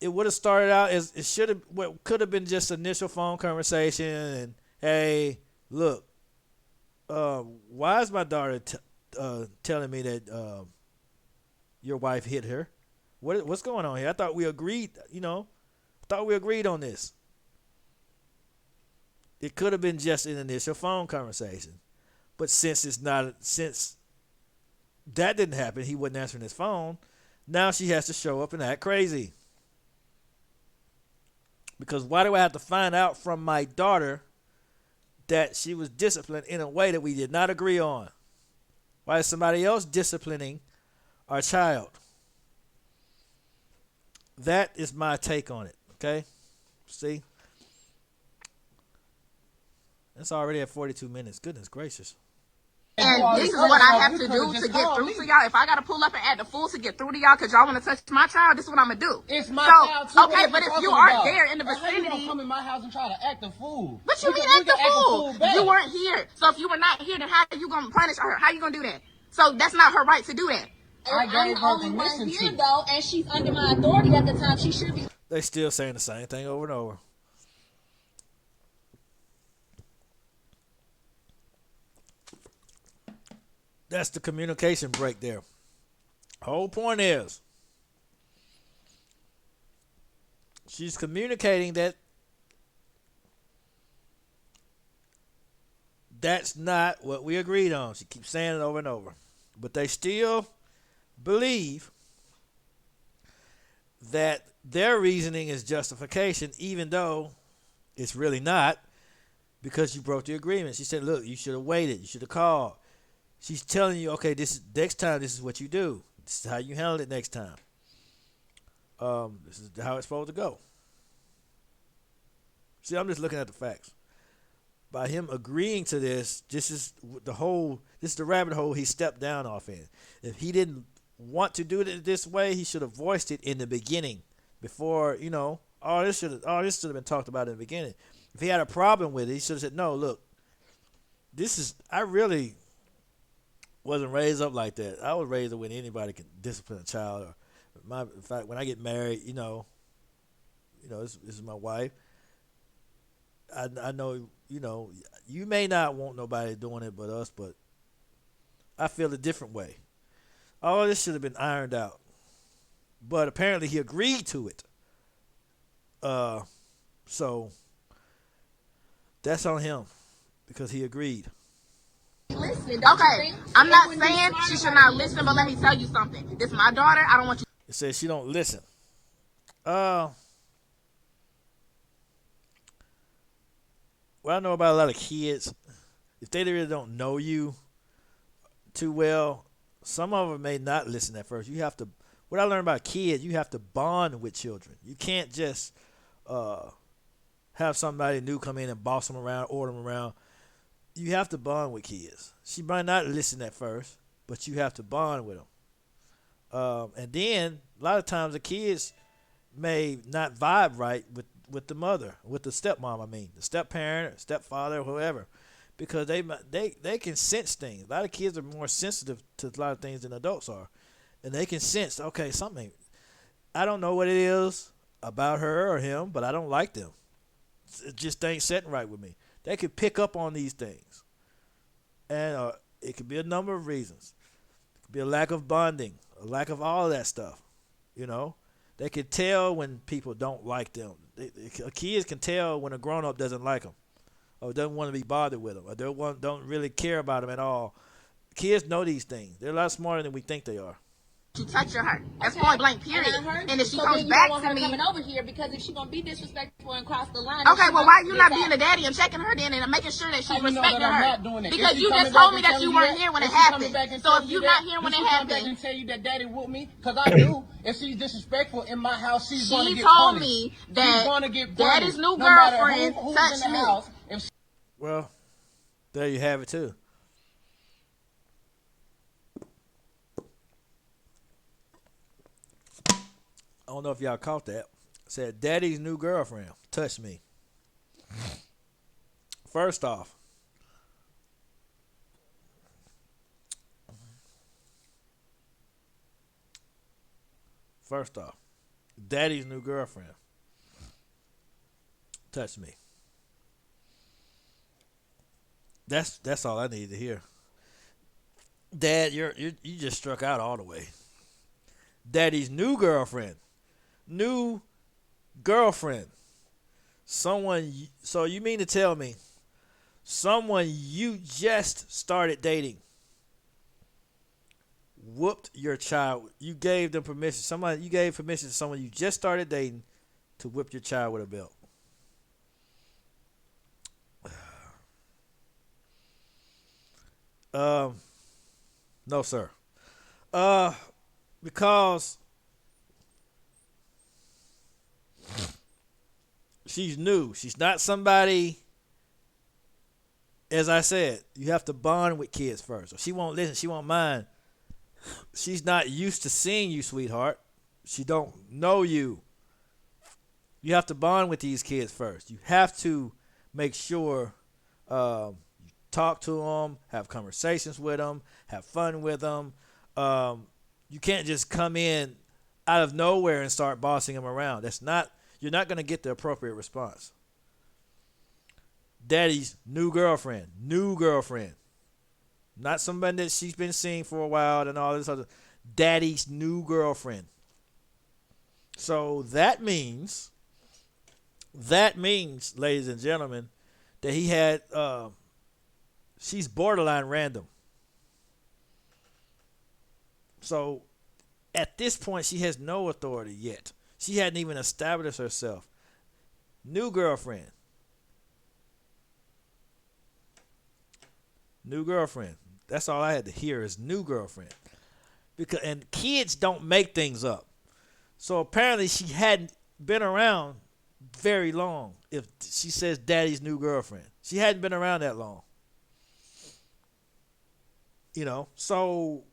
It would have started out as it should have. What could have been just initial phone conversation and hey, look, why is my daughter telling me that your wife hit her? What's going on here? I thought we agreed. Thought we agreed on this. It could have been just an initial phone conversation, but since that didn't happen, he wasn't answering his phone. Now she has to show up and act crazy. Because why do I have to find out from my daughter that she was disciplined in a way that we did not agree on? Why is somebody else disciplining our child? That is my take on it. Okay? See? It's already at 42 minutes. Goodness gracious. And this is what I have to do to get through to y'all. If I gotta pull up and act the fool to get through to y'all because y'all want to touch my child, this is what I'm gonna do. It's my child too. Okay, but if you aren't there in the How you vicinity, gonna come in my house and try to act a fool? what you mean act the fool? You weren't here. So if you were not here, then how are you gonna punish her? How you gonna do that? So that's not her right to do that. I'm the only one here though, and she's under my authority at the time. She should be. They still saying the same thing over and over. That's the communication break there. Whole point is she's communicating that that's not what we agreed on. She keeps saying it over and over. But they still believe that their reasoning is justification, even though it's really not, because you broke the agreement. She said, look, you should have waited. You should have called. She's telling you, okay, next time, this is what you do. This is how you handle it next time. This is how it's supposed to go. See, I'm just looking at the facts. By him agreeing to this, this is the rabbit hole he stepped down off in. If he didn't want to do it this way, he should have voiced it in the beginning before, all this should have been talked about in the beginning. If he had a problem with it, he should have said, no, look, I really wasn't raised up like that. I was raised up when anybody can discipline a child. In fact, when I get married, this is my wife. I know, you may not want nobody doing it but us, but I feel a different way. All this should have been ironed out. But apparently he agreed to it. So that's on him because he agreed. Listen, okay, I'm not saying she should not listen, but let me tell you something. This is my daughter. I don't want you. It says she don't listen. What I know about a lot of kids, if they really don't know you too well, some of them may not listen at first. What I learned about kids, you have to bond with children. You can't just have somebody new come in and boss them around, order them around. You have to bond with kids. She might not listen at first, but you have to bond with them. And then a lot of times the kids may not vibe right with the mother, with the stepmom. The step-parent, or stepfather, or whoever, because they can sense things. A lot of kids are more sensitive to a lot of things than adults are, and they can sense, okay, something. I don't know what it is about her or him, but I don't like them. It just ain't sitting right with me. They could pick up on these things, and it could be a number of reasons. It could be a lack of bonding, a lack of all of that stuff. They can tell when people don't like them. Kids can tell when a grown-up doesn't like them, or doesn't want to be bothered with them, or don't really care about them at all. Kids know these things. They're a lot smarter than we think they are. you touching her. That's point blank, period. And if she so comes then you back don't want to her me, coming over here because if she gonna be disrespectful and cross the line. okay, well, why you not being a daddy and checking her then and making sure that she's respecting her? Because you just told me that you weren't here when it happened. So if you're not here when it happened, and tell you that daddy whooped me, because I do. If she's disrespectful in my house, she's going to she get told punished. me She's that going to get daddy's punished, new no matter girlfriend who's touched in the me. house. If Well, there you have it too. I don't know if y'all caught that. Said daddy's new girlfriend touched me. First off, daddy's new girlfriend touched me. That's all I need to hear. Dad, you just struck out all the way. Daddy's new girlfriend. So you mean to tell me someone you just started dating whooped your child? You gave them permission. You gave permission to someone you just started dating to whip your child with a belt. No, sir. Because she's new. She's not somebody. As I said, you have to bond with kids first. She won't listen. She won't mind. She's not used to seeing you, sweetheart. She don't know you. You have to bond with these kids first. You have to make sure you talk to them, have conversations with them, have fun with them. You can't just come in out of nowhere and start bossing them around. You're not going to get the appropriate response. Daddy's new girlfriend. Not somebody that she's been seeing for a while and all this other. Daddy's new girlfriend. So that means, ladies and gentlemen, that he had, she's borderline random. So at this point, she has no authority yet. She hadn't even established herself. New girlfriend. That's all I had to hear is new girlfriend. And kids don't make things up. So apparently she hadn't been around very long if she says daddy's new girlfriend. She hadn't been around that long. So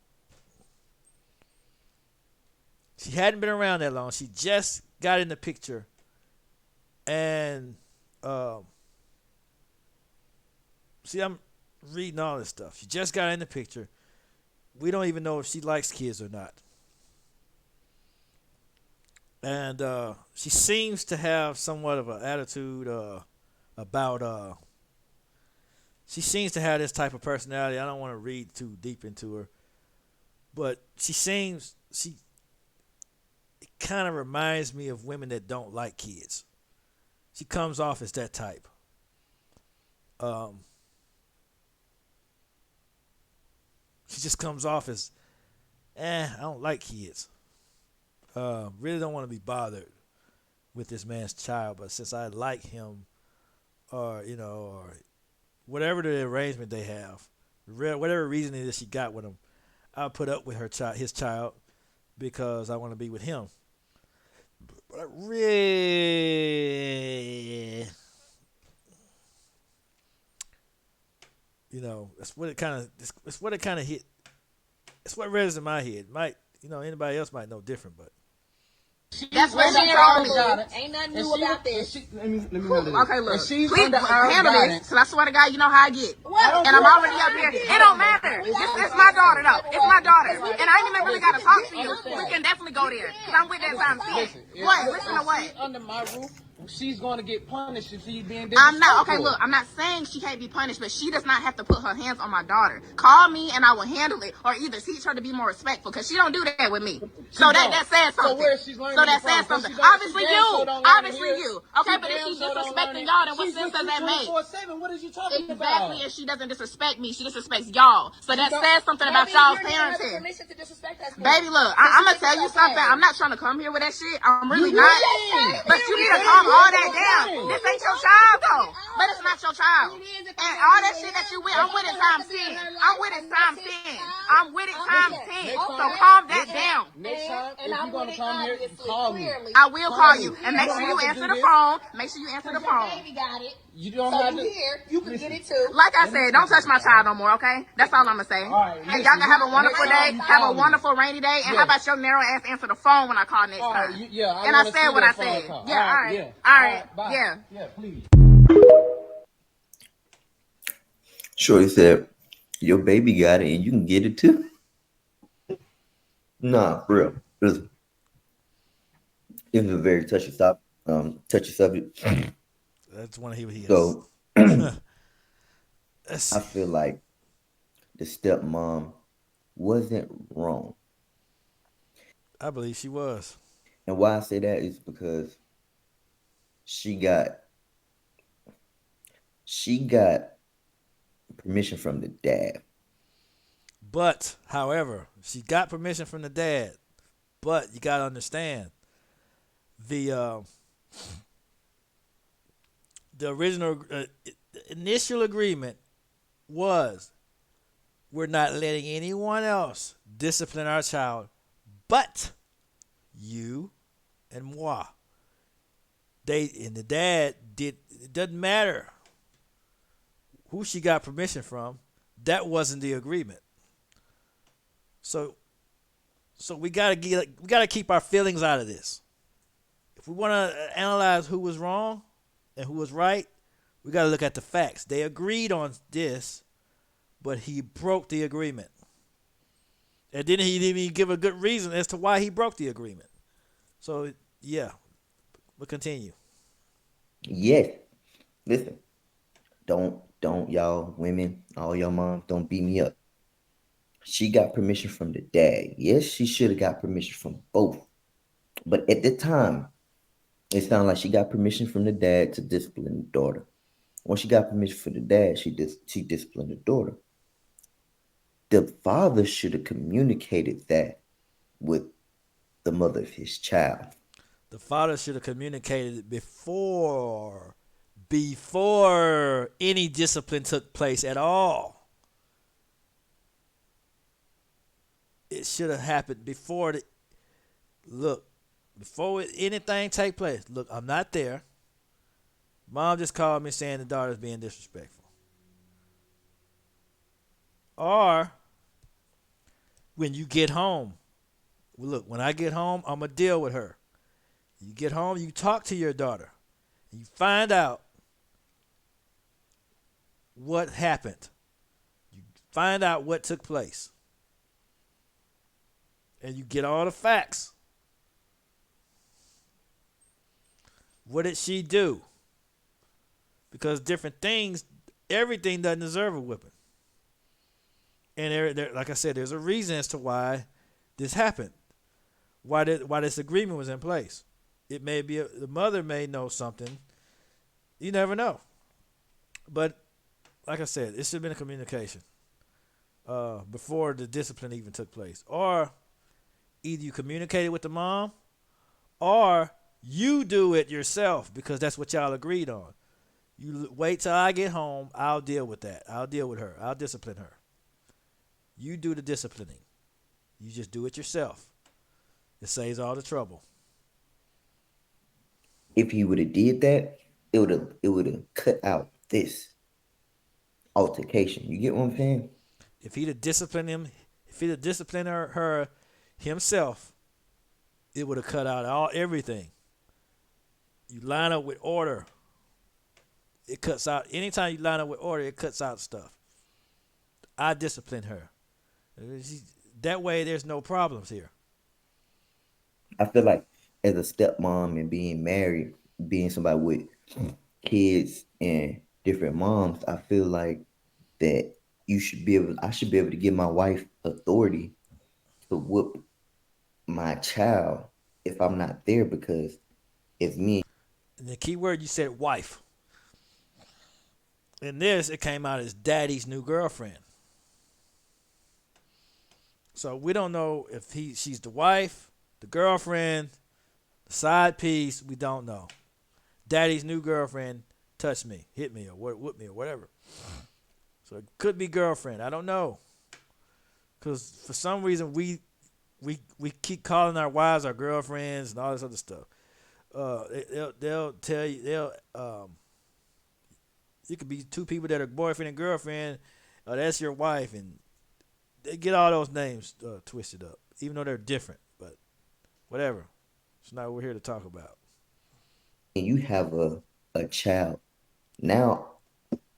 she hadn't been around that long. She just got in the picture. And see, I'm reading all this stuff. She just got in the picture. We don't even know if she likes kids or not. And she seems to have somewhat of an attitude about she seems to have this type of personality. I don't want to read too deep into her, but she kind of reminds me of women that don't like kids. She comes off as that type. She just comes off as, I don't like kids. Really don't want to be bothered with this man's child, but since I like him, or whatever the arrangement they have, whatever reason it is she got with him, I'll put up with his child, because I want to be with him. But I really, that's what it kind of hit. It's what resonates in my head. Anybody else might know different, but that's what she told me. Ain't nothing new about this. Let me Okay, look. she's Please under our handle guidance. this, because I swear to God, you know how I get. And I'm already up here. It don't matter. It's my daughter, though. It's my daughter. And I ain't even really got to talk to you. We can definitely go there, because I'm with that time. What? Listen to what? Under my roof. she's gonna get punished if she's being I'm not okay. disrespectful. Look, I'm not saying she can't be punished, but she does not have to put her hands on my daughter. Call me and I will handle it, or either teach her to be more respectful, because she don't do that with me. So that says something. So where she's learning So that it from? says something. She Obviously damn you. sure don't learn it Obviously here. you. Okay, but if Damn she's sure don't learn disrespecting it. y'all, then what She's sense with does you that make? 24/7. What is you talking about? Exactly, and she doesn't disrespect me. She disrespects y'all. So that don't- says something about Maybe y'all's you're giving her the parenting. permission to disrespect us. Baby, look, So I'm she gonna can tell be you okay. something. I'm not trying to come here with that shit. I'm really You not. did. But you need to But calm it all is that your down. thing. This ain't your child though. But it's not your child. And all that shit that you with, I'm with it times 10. I'm with it times 10. I'm with it times 10. Next So time, calm that down. Next time, And if I'm you're gonna with it, come here, obviously, call me. clearly. I will Call call me. you and You make don't sure you have to answer do the this. phone. Make sure you answer the Your phone. baby got it. You don't So have you to. here. You can get it too. Like I said, don't touch my child no more, okay? That's all I'm gonna say. All right, And listen, y'all can have a wonderful next time day. you Have a call me. wonderful rainy day. And how Yes. about your narrow ass answer the phone when I call next All right, time? yeah, I And I want to said see what I that phone said. call. Yeah, all right. Yeah. All right. Bye. Yeah. Yeah, please. Shorty said, "Your baby got it, and you can get it too." Nah, for real. It was a very touchy subject. I just want to hear what he has. So Let's I see. feel like the stepmom wasn't wrong, I believe she was. and why I say that is because she got she got permission from the dad. But, however, she got permission from the dad. But you gotta understand the original initial agreement was we're not letting anyone else discipline our child, but you and moi. They and the dad did. It doesn't matter who she got permission from. That wasn't the agreement. So we gotta keep our feelings out of this. If we want to analyze who was wrong and who was right, we got to look at the facts. They agreed on this, but he broke the agreement, and then he didn't even give a good reason as to why he broke the agreement. So yeah, we'll continue. Yes, listen, don't y'all women, all y'all moms, don't beat me up. She got permission from the dad. Yes, she should have got permission from both. But at the time, it sounded like she got permission from the dad to discipline the daughter. Once she got permission from the dad, she disciplined the daughter. The father should have communicated that with the mother of his child. The father should have communicated it before any discipline took place at all. It should have happened before the look before anything take place. Look, I'm not there. Mom just called me saying the daughter's being disrespectful. Or when you get home, look, when I get home, I'm going to deal with her. You get home, you talk to your daughter. You find out what happened. You find out what took place. And you get all the facts. What did she do? Because different things, everything doesn't deserve a whipping. And like I said, there's a reason as to why this happened, why this agreement was in place. It may be the mother may know something. You never know. But like I said, it should have been a communication before the discipline even took place. Or either you communicated with the mom, or you do it yourself because that's what y'all agreed on. You wait till I get home. I'll deal with that. I'll deal with her. I'll discipline her. You do the disciplining. You just do it yourself. It saves all the trouble. If he would have did that, it would have cut out this altercation. You get what I'm saying? If he'd have disciplined him, if he'd have disciplined her himself, it would have cut out everything. You line up with order. It cuts out anytime you line up with order. It cuts out stuff. I discipline her. That way, there's no problems here. I feel like as a stepmom and being married, being somebody with kids and different moms, I feel like that I should be able to give my wife authority to whoop my child if I'm not there, because if me And the key word you said, wife. In this, it came out as daddy's new girlfriend. So we don't know if she's the wife, the girlfriend, the side piece. We don't know. Daddy's new girlfriend touched me, hit me, or whooped me, or whatever. So it could be girlfriend. I don't know, because for some reason we keep calling our wives our girlfriends and all this other stuff. They'll tell you you could be two people that are boyfriend and girlfriend. That's your wife, and they get all those names twisted up, even though they're different. But whatever, it's not what we're here to talk about. and you have a child, now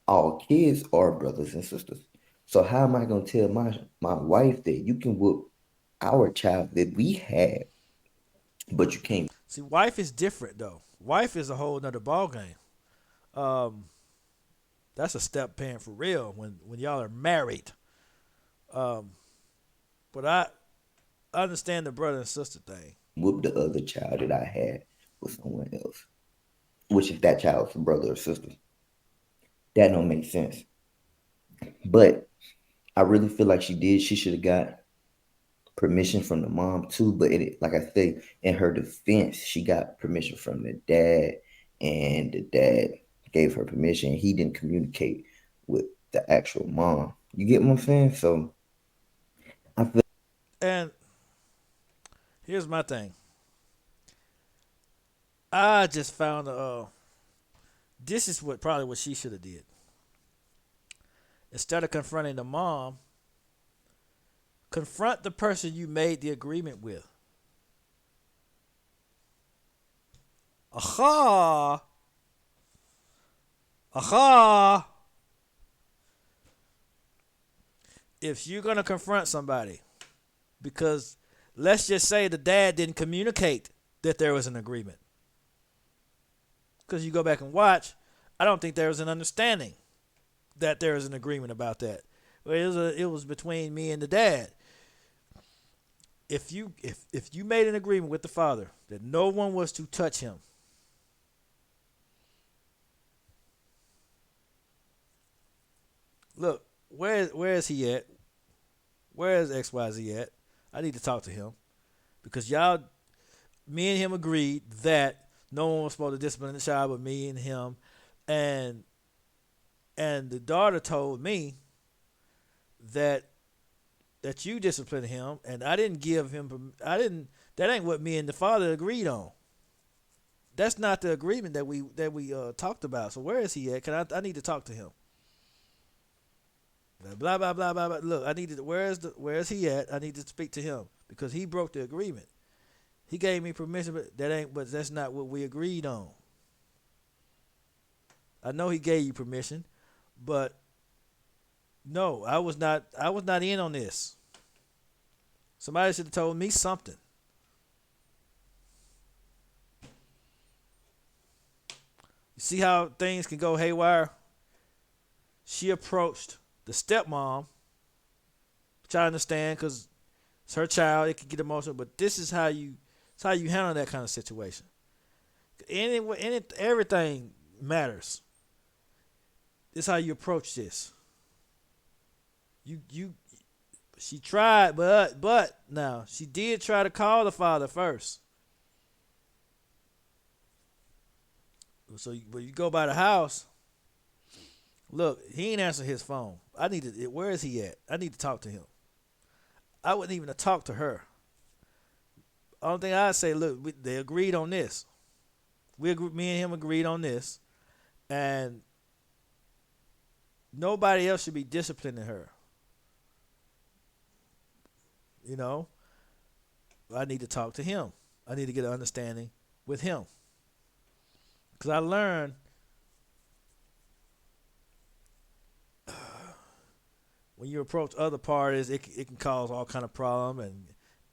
all kids are brothers and sisters. So how am I gonna tell my wife that you can whoop our child that we have, but you can't See, wife is different though. Wife is a whole nother ball game. Um, that's a step parent for real when y'all are married. Um, but I understand the brother and sister thing. whoop the other child that I had with someone else, which if that child's a brother or sister, that don't make sense. But I really feel like she should have got permission from the mom too. But like I say, in her defense, she got permission from the dad, and the dad gave her permission. He didn't communicate with the actual mom. You get what I'm saying? So I feel And here's my thing. I just found this is what she should have did. Instead of confronting the mom, confront the person you made the agreement with. Aha! Aha! If you're gonna confront somebody, because let's just say the dad didn't communicate that there was an agreement. Because you go back and watch, I don't think there was an understanding that there was an agreement about that. It was between me and the dad. If you made an agreement with the father that no one was to touch him, look, where is he at? Where is XYZ at? I need to talk to him, because me and him agreed that no one was supposed to discipline the child but me and him, and the daughter told me that you disciplined him, and I didn't give him. I didn't. That ain't what me and the father agreed on. That's not the agreement that we talked about. So where is he at? I need to talk to him. Blah blah blah blah blah. Look, I need to. Where is he at? I need to speak to him because he broke the agreement. He gave me permission, but that's not what we agreed on. I know he gave you permission, but no, I was not in on this. Somebody should have told me something. You see how things can go haywire? She approached the stepmom, which I understand because it's her child. It can get emotional, but this is how you handle that kind of situation. Everything matters. This is how you approach this. She tried, but now she did try to call the father first. So when you go by the house, look, he ain't answer his phone. Where is he at? I need to talk to him. I wouldn't even have talked to her. Only thing I'd say, look, they agreed on this. Me and him agreed on this, and nobody else should be disciplining her. You know, I need to talk to him. I need to get an understanding with him. Because I learned when you approach other parties, it can cause all kind of problem,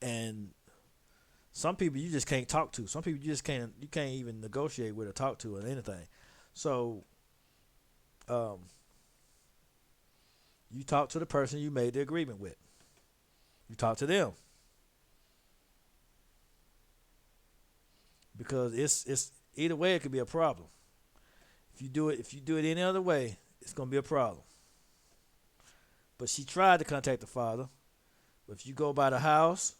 and Some people you just can't talk to. Some people you can't even negotiate with or talk to or anything. So um, you talk to the person you made the agreement with. You talk to them because it's either way it could be a problem. If you do it any other way, it's gonna be a problem. But she tried to contact the father. But if you go by the house,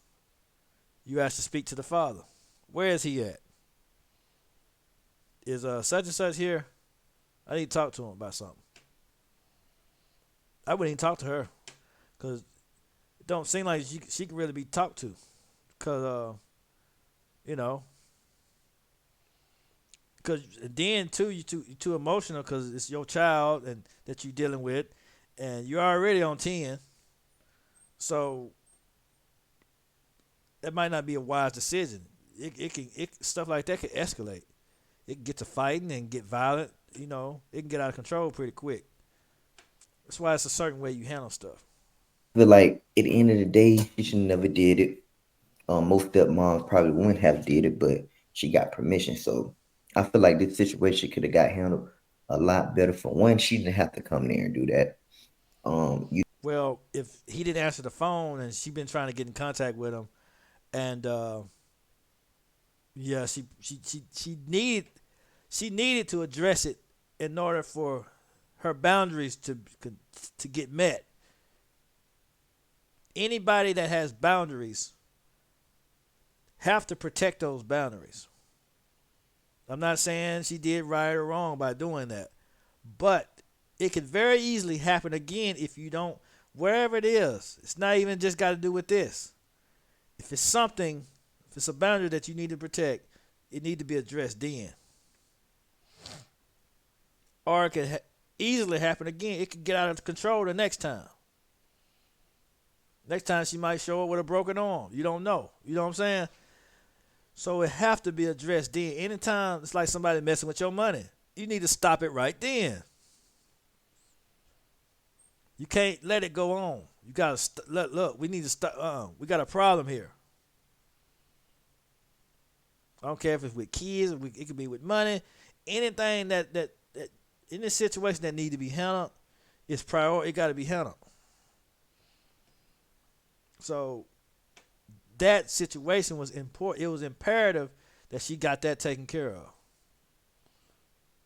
you ask to speak to the father. Where is he at? Is such and such here? I need to talk to him about something. I wouldn't even talk to her because it don't seem like she can really be talked to. Because you know, because then too you too emotional because it's your child and that you're dealing with, and you're already on 10. So that might not be a wise decision. It stuff like that can escalate. It can get to fighting and get violent. You know, it can get out of control pretty quick. That's why it's a certain way you handle stuff. I feel like at the end of the day, she should never did it. Most stepmoms probably wouldn't have did it, but she got permission. So I feel like this situation could have got handled a lot better. For one, she didn't have to come there and do that. You Well, if he didn't answer the phone and she been trying to get in contact with him, and yeah, she needed to address it in order for her boundaries to get met. Anybody that has boundaries have to protect those boundaries. I'm not saying she did right or wrong by doing that, but it could very easily happen again if you don't, wherever it is. It's not even just got to do with this. If it's something, if it's a boundary that you need to protect, it need to be addressed then. Or it could easily happen again. It could get out of control the next time. Next time she might show up with a broken arm. You don't know. You know what I'm saying? So it have to be addressed then. Anytime it's like somebody messing with your money, you need to stop it right then. You can't let it go on. You gotta look. We need to stop. We got a problem here. I don't care if it's with kids. It could be with money. Anything that in this situation that need to be handled is priority. It got to be handled. So that situation was important. It was imperative that she got that taken care of.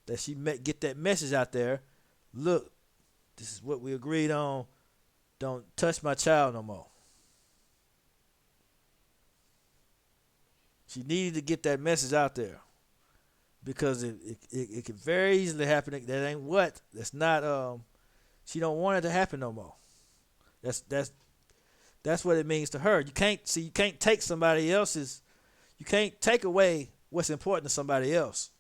That she get that message out there. Look, this is what we agreed on. Don't touch my child no more. She needed to get that message out there because it could very easily happen. That ain't what. That's not. She don't want it to happen no more. That's what it means to her. You can't take somebody else's. You can't take away what's important to somebody else.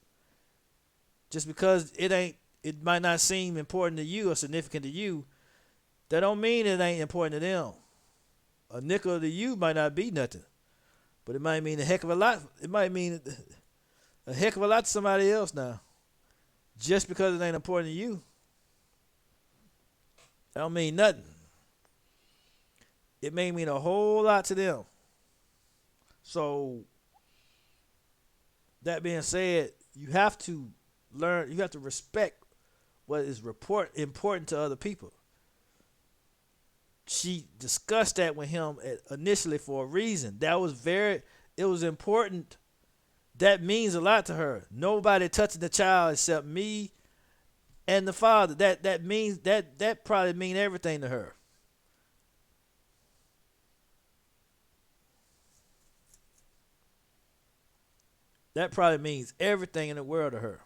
Just because it might not seem important to you or significant to you, that don't mean it ain't important to them. A nickel to you might not be nothing, but it might mean a heck of a lot. It might mean a heck of a lot to somebody else now. Just because it ain't important to you, that don't mean nothing. It may mean a whole lot to them. So, that being said, you have to learn, you have to respect what is important to other people. She discussed that with him initially for a reason. It was important. That means a lot to her. Nobody touching the child except me and the father. That means that probably mean everything to her. That probably means everything in the world to her.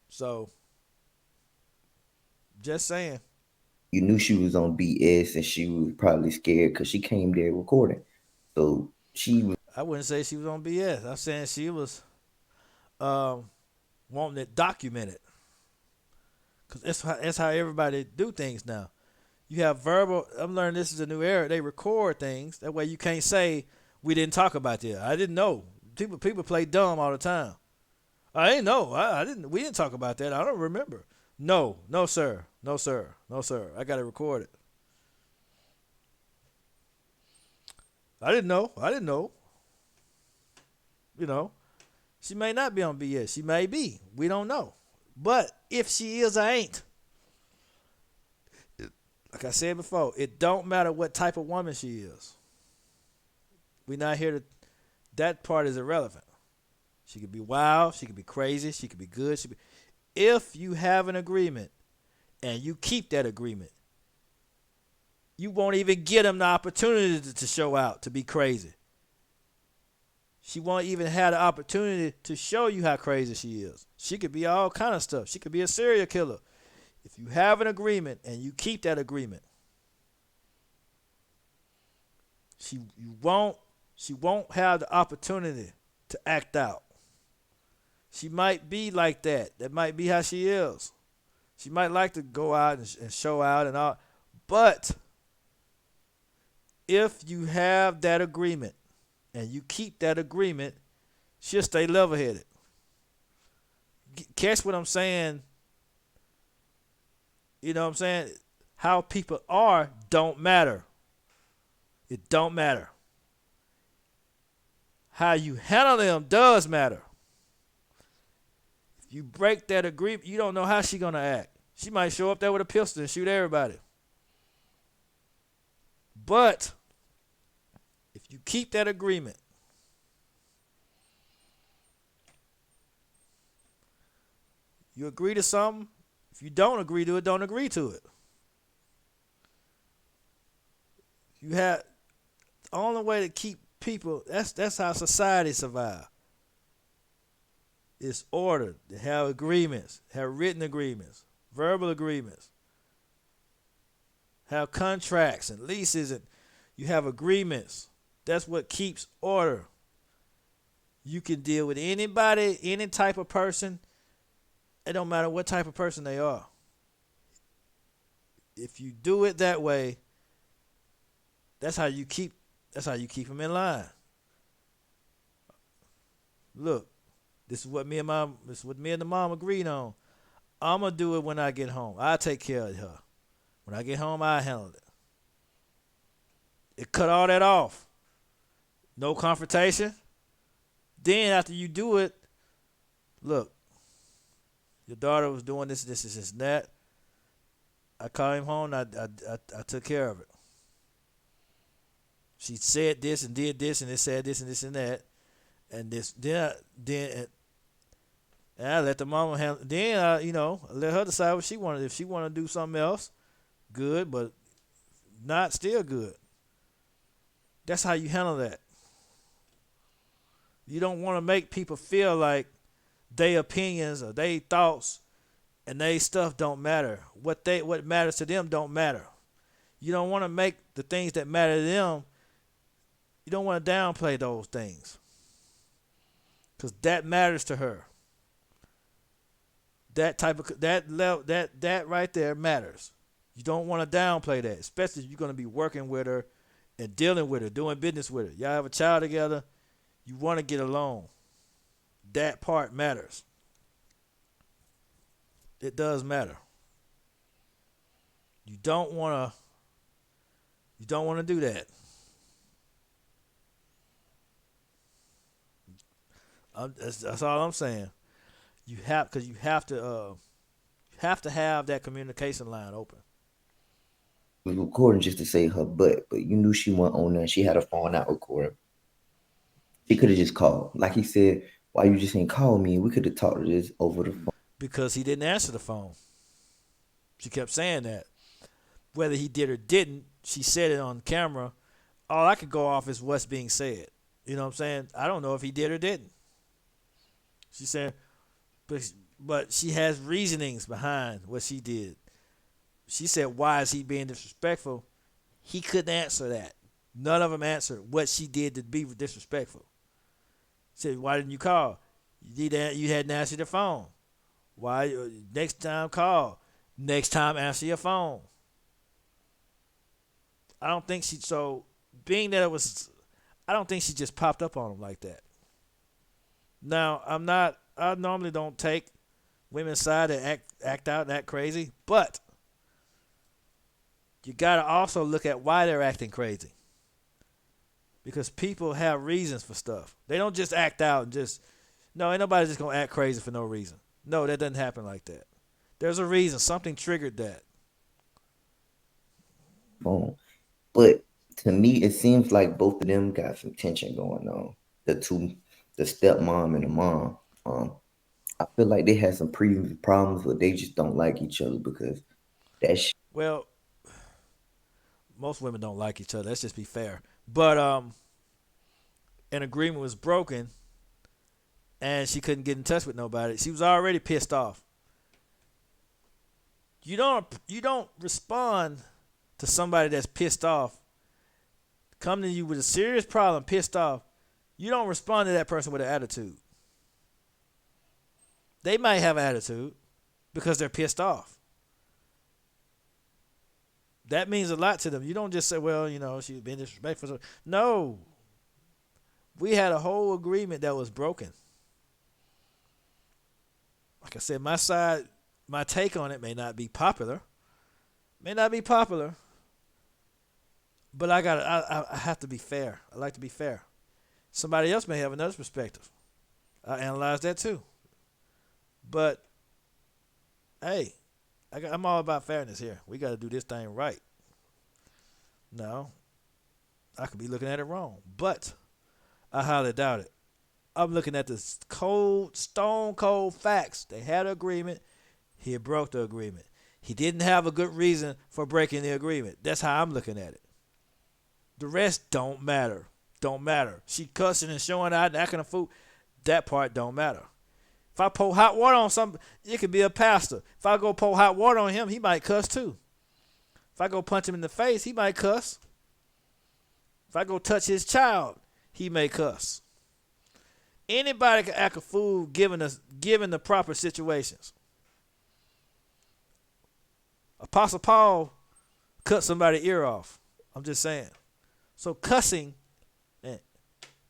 So, just saying. you knew she was on BS and she was probably scared because she came there recording. So she was. I wouldn't say she was on BS. I'm saying she was wanting it documented. Because that's how everybody do things now. You have verbal. I'm learning this is a new era. They record things. That way you can't say we didn't talk about that. I didn't know. People play dumb all the time. I didn't know. I didn't. We didn't talk about that. I don't remember. No, no, sir. No, sir. No, sir. I got it recorded. I didn't know. I didn't know. You know, she may not be on BS. She may be. We don't know. But if she is, I ain't. Like I said before, it don't matter what type of woman she is. We're not here to. That part is irrelevant. She could be wild. She could be crazy. She could be good. If you have an agreement and you keep that agreement, you won't even get them the opportunity to show out, to be crazy. She won't even have the opportunity to show you how crazy she is. She could be all kind of stuff. She could be a serial killer. If you have an agreement and you keep that agreement, she won't have the opportunity to act out. She might be like that. That might be how she is. She might like to go out and show out and all. But if you have that agreement and you keep that agreement, she'll stay level-headed. Catch what I'm saying? You know what I'm saying? How people are don't matter. It don't matter. How you handle them does matter. If you break that agreement, you don't know how she's going to act. She might show up there with a pistol and shoot everybody. But if you keep that agreement, you agree to something. If you don't agree to it, don't agree to it. You have the only way to keep people. That's how society survive. It's ordered. They have agreements, have written agreements, verbal agreements, have contracts and leases, and you have agreements. That's what keeps order. You can deal with anybody, any type of person. It don't matter what type of person they are. If you do it that way, that's how you keep them in line. Look, this is what me and the mom agreed on. I'm gonna do it when I get home. I take care of her. When I get home, I handle it. It cut all that off. No confrontation. Then after you do it, look, your daughter was doing this, and that. I called him home. I took care of it. She said this and did this, and it said this and this and that, and this. Then I let the mama handle. Then I let her decide what she wanted. If she wanted to do something else, good, but not still good. That's how you handle that. You don't want to make people feel like their opinions or their thoughts and their stuff don't matter. What matters to them don't matter. You don't want to make the things that matter to them. You don't want to downplay those things, because that matters to her. That type of that level that right there matters. You don't want to downplay that, especially if you're going to be working with her and dealing with her, doing business with her. Y'all have a child together. You want to get along. That part matters. It does matter. You don't want to do that. That's all I'm saying. You have to have that communication line open. Was recording just to say her butt, but you knew she went on there. She had a phone out recording. She could have just called. Like he said, why you just ain't call me? We could have talked to this over the phone. Because he didn't answer the phone. She kept saying that. Whether he did or didn't, she said it on camera. All I could go off is what's being said. You know what I'm saying? I don't know if he did or didn't. She said, but she has reasonings behind what she did. She said, why is he being disrespectful? He couldn't answer that. None of them answered what she did to be disrespectful. Said, why didn't you call? You hadn't answered the phone. Why? Next time call. Next time answer your phone. I don't think she. So being that it was, I don't think she just popped up on him like that. Now I normally don't take women's side that act out and act crazy, but you gotta also look at why they're acting crazy. Because people have reasons for stuff. They don't just act out and just no, ain't nobody just gonna act crazy for no reason. No, that doesn't happen like that. There's a reason. Something triggered that. phone. But to me, it seems like both of them got some tension going on. The two, the stepmom and the mom. I feel like they had some previous problems, but they just don't like each other because that shit. Well, most women don't like each other. Let's just be fair. But an agreement was broken, and she couldn't get in touch with nobody. She was already pissed off. You don't respond to somebody that's pissed off, come to you with a serious problem, pissed off. You don't respond to that person with an attitude. They might have an attitude because they're pissed off. That means a lot to them. You don't just say, well, she's been disrespectful. No. We had a whole agreement that was broken. Like I said, my take on it may not be popular. But I have to be fair. I like to be fair. Somebody else may have another perspective. I analyze that too. But hey, I'm all about fairness here. We got to do this thing right. No, I could be looking at it wrong, but I highly doubt it. I'm looking at the stone cold facts. They had an agreement. He broke the agreement. He didn't have a good reason for breaking the agreement. That's how I'm looking at it. The rest don't matter. Don't matter. She cussing and showing out and acting a fool. That part don't matter. If I pour hot water on something, it could be a pastor. If I go pour hot water on him, he might cuss too. If I go punch him in the face, he might cuss. If I go touch his child, he may cuss. Anybody can act a fool given the proper situations. Apostle Paul cut somebody's ear off. I'm just saying. So cussing,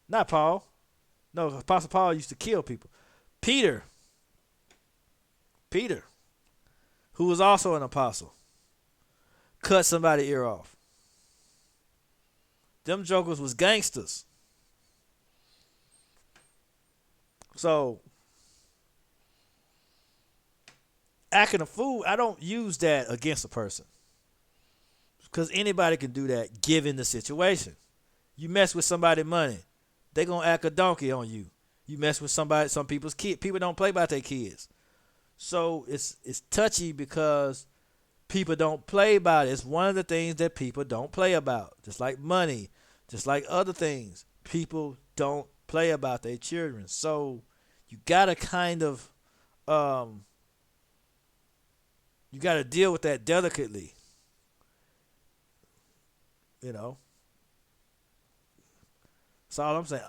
not Paul. No, Apostle Paul used to kill people. Peter, who was also an apostle, cut somebody's ear off. Them jokers was gangsters. So, acting a fool, I don't use that against a person. Because anybody can do that given the situation. You mess with somebody's money, they going to act a donkey on you. You mess with some people's kids. People don't play about their kids. So it's touchy because people don't play about it. It's one of the things that people don't play about. Just like money, just like other things. People don't play about their children. So you got to kind of, you got to deal with that delicately. That's all I'm saying.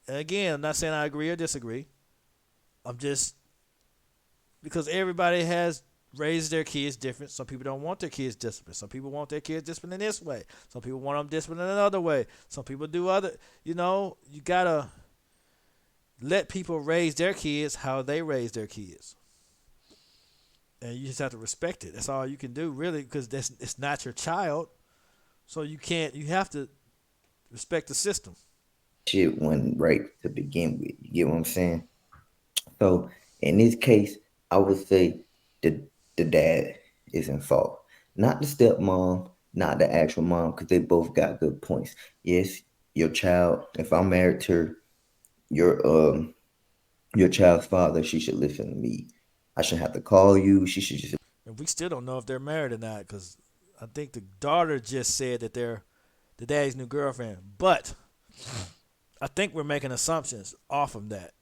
And again, I'm not saying I agree or disagree. I'm just, because everybody has raised their kids different. Some people don't want their kids disciplined. Some people want their kids disciplined in this way. Some people want them disciplined in another way. Some people do other, you got to let people raise their kids how they raise their kids. And you just have to respect it. That's all you can do, really, because it's not your child. So you have to respect the system. Shit went right to begin with. You get what I'm saying? So in this case, I would say the dad is in fault, not the stepmom, not the actual mom, because they both got good points. Yes, your child. If I'm married to your child's father, she should listen to me. I shouldn't have to call you. She should just. And we still don't know if they're married or not, because I think the daughter just said that they're the daddy's new girlfriend. But I think we're making assumptions off of that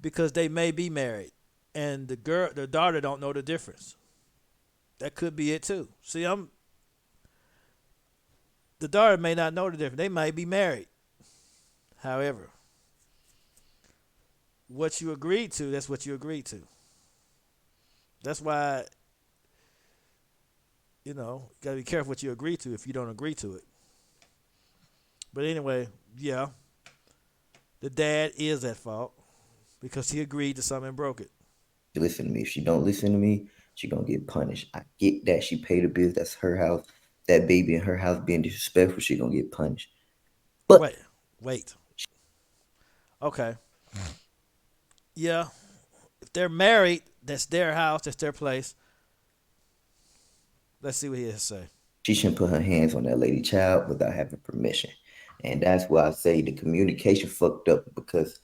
because they may be married, and the daughter don't know the difference. That could be it too. See, the daughter may not know the difference. They might be married. However, what you agreed to, that's what you agreed to. That's why, you gotta be careful what you agree to if you don't agree to it. But anyway, yeah, the dad is at fault because he agreed to something and broke it. listen to me. If she don't listen to me, she gonna get punished. I get that she paid the bills. That's her house. That baby in her house being disrespectful, she gonna get punished. But Wait, wait. Okay. Yeah. If they're married, that's their house, that's their place. Let's see what he has to say. she shouldn't put her hands on that lady child without having permission. And that's why I say the communication fucked up because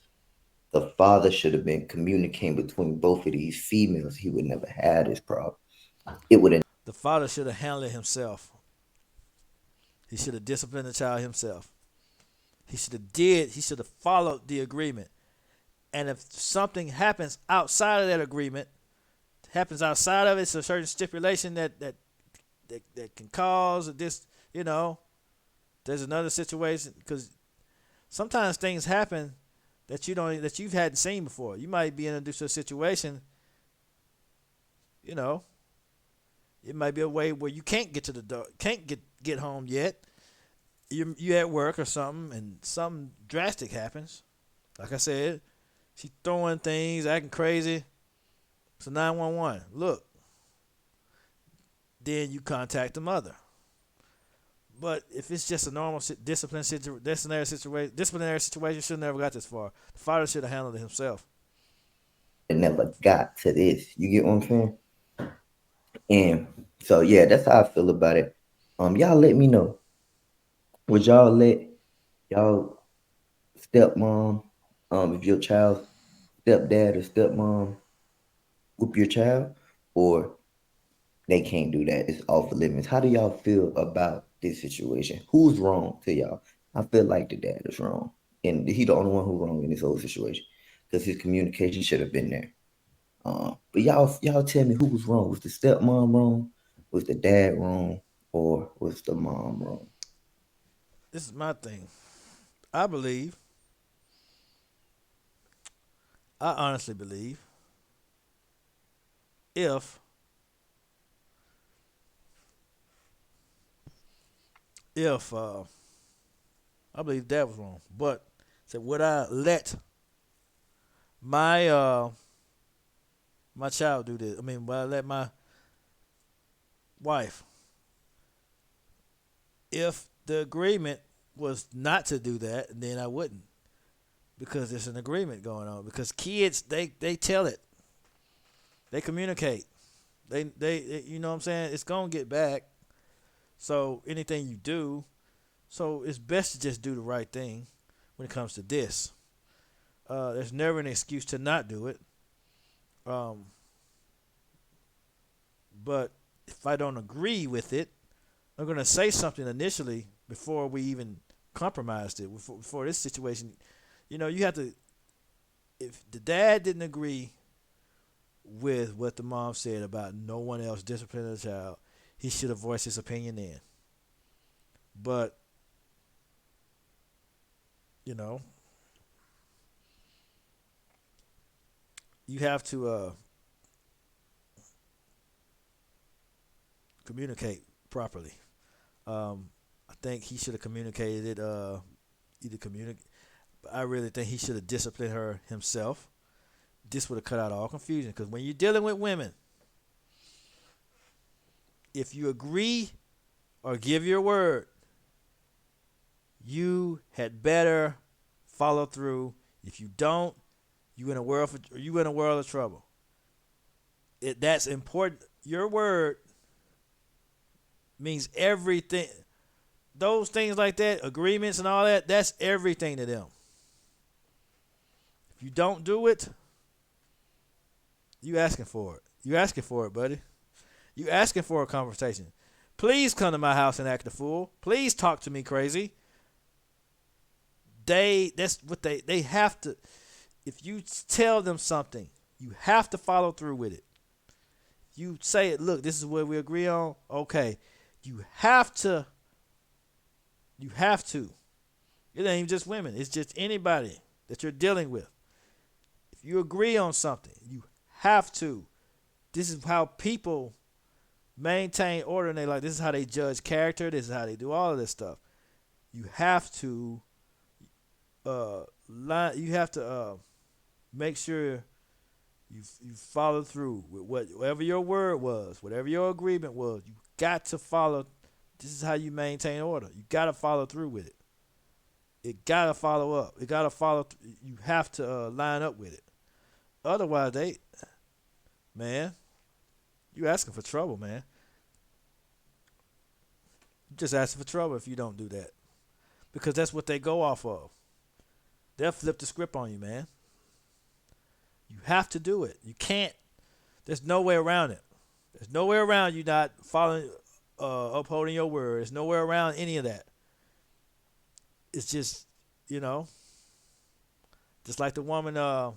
the father should have been communicating between both of these females. He would never have this problem. It would have The father should have handled it himself. He should have disciplined the child himself. He should have followed the agreement. And if something happens outside of that agreement, happens outside of it, it's a certain stipulation that can cause this, you know, there's another situation because sometimes things happen that you hadn't seen before. You might be introduced to a situation, you know, it might be a way where you can't get to the door, can't get home yet. You at work or something, and something drastic happens. Like I said, she throwing things, acting crazy. So 911. Look, then you contact the mother. But if it's just a normal disciplinary situation should have never got this far. The father should have handled it himself. never got to this. You get what I'm saying? And so yeah, that's how I feel about it. Y'all let me know. Would y'all let y'all stepmom, if your child's stepdad or stepmom whoop your child, or they can't do that? It's off the limits. How do y'all feel about this situation? Who's wrong to y'all? I feel like the dad is wrong, and he the only one who's wrong in this whole situation because his communication should have been there. But y'all tell me who was wrong. Was the stepmom wrong? Was the dad wrong? Or was the mom wrong? This is my thing. I believe, I honestly believe, if if I believe dad was wrong, but said would I let my my child do this? I mean, would I let my wife, if the agreement was not to do that, then I wouldn't because there's an agreement going on. Because kids, they tell it, they communicate, they you know what I'm saying. It's gonna get back. So anything you do, so it's best to just do the right thing when it comes to this. There's never an excuse to not do it. Um, but if I don't agree with it, I'm gonna say something initially before we even compromised it. Before this situation, you know, you have to. If the dad didn't agree with what the mom said about no one else disciplining the child, he should have voiced his opinion then. But you know, you have to communicate properly. I think he should have communicated it. Either communicate. I really think he should have disciplined her himself. This would have cut out all confusion. Because when you're dealing with women, if you agree or give your word, you had better follow through. If you don't, you in a world of trouble. That's important. Your word means everything. Those things like that, agreements and all that, that's everything to them. If you don't do it, you asking for it. You asking for it, buddy. You asking for a conversation. Please come to my house and act a fool. Please talk to me crazy. That's what they have to. If you tell them something, you have to follow through with it. You say it. Look, this is what we agree on. Okay, you have to. You have to. It ain't even just women. It's just anybody that you're dealing with. If you agree on something, you have to. This is how people maintain order in their life. This is how they judge character. This is how they do all of this stuff. You have to you have to make sure You follow through with whatever your word was, whatever your agreement was. You got to follow. This is how you maintain order. You got to follow through with it. It got to follow up. It got to follow. You have to line up with it. Otherwise, man, you asking for trouble, man. You just asking for trouble if you don't do that, because that's what they go off of. They'll flip the script on you, man. You have to do it. You can't. There's no way around it. There's no way around you not following, upholding your word. There's nowhere around any of that. It's just, you know, just like the woman I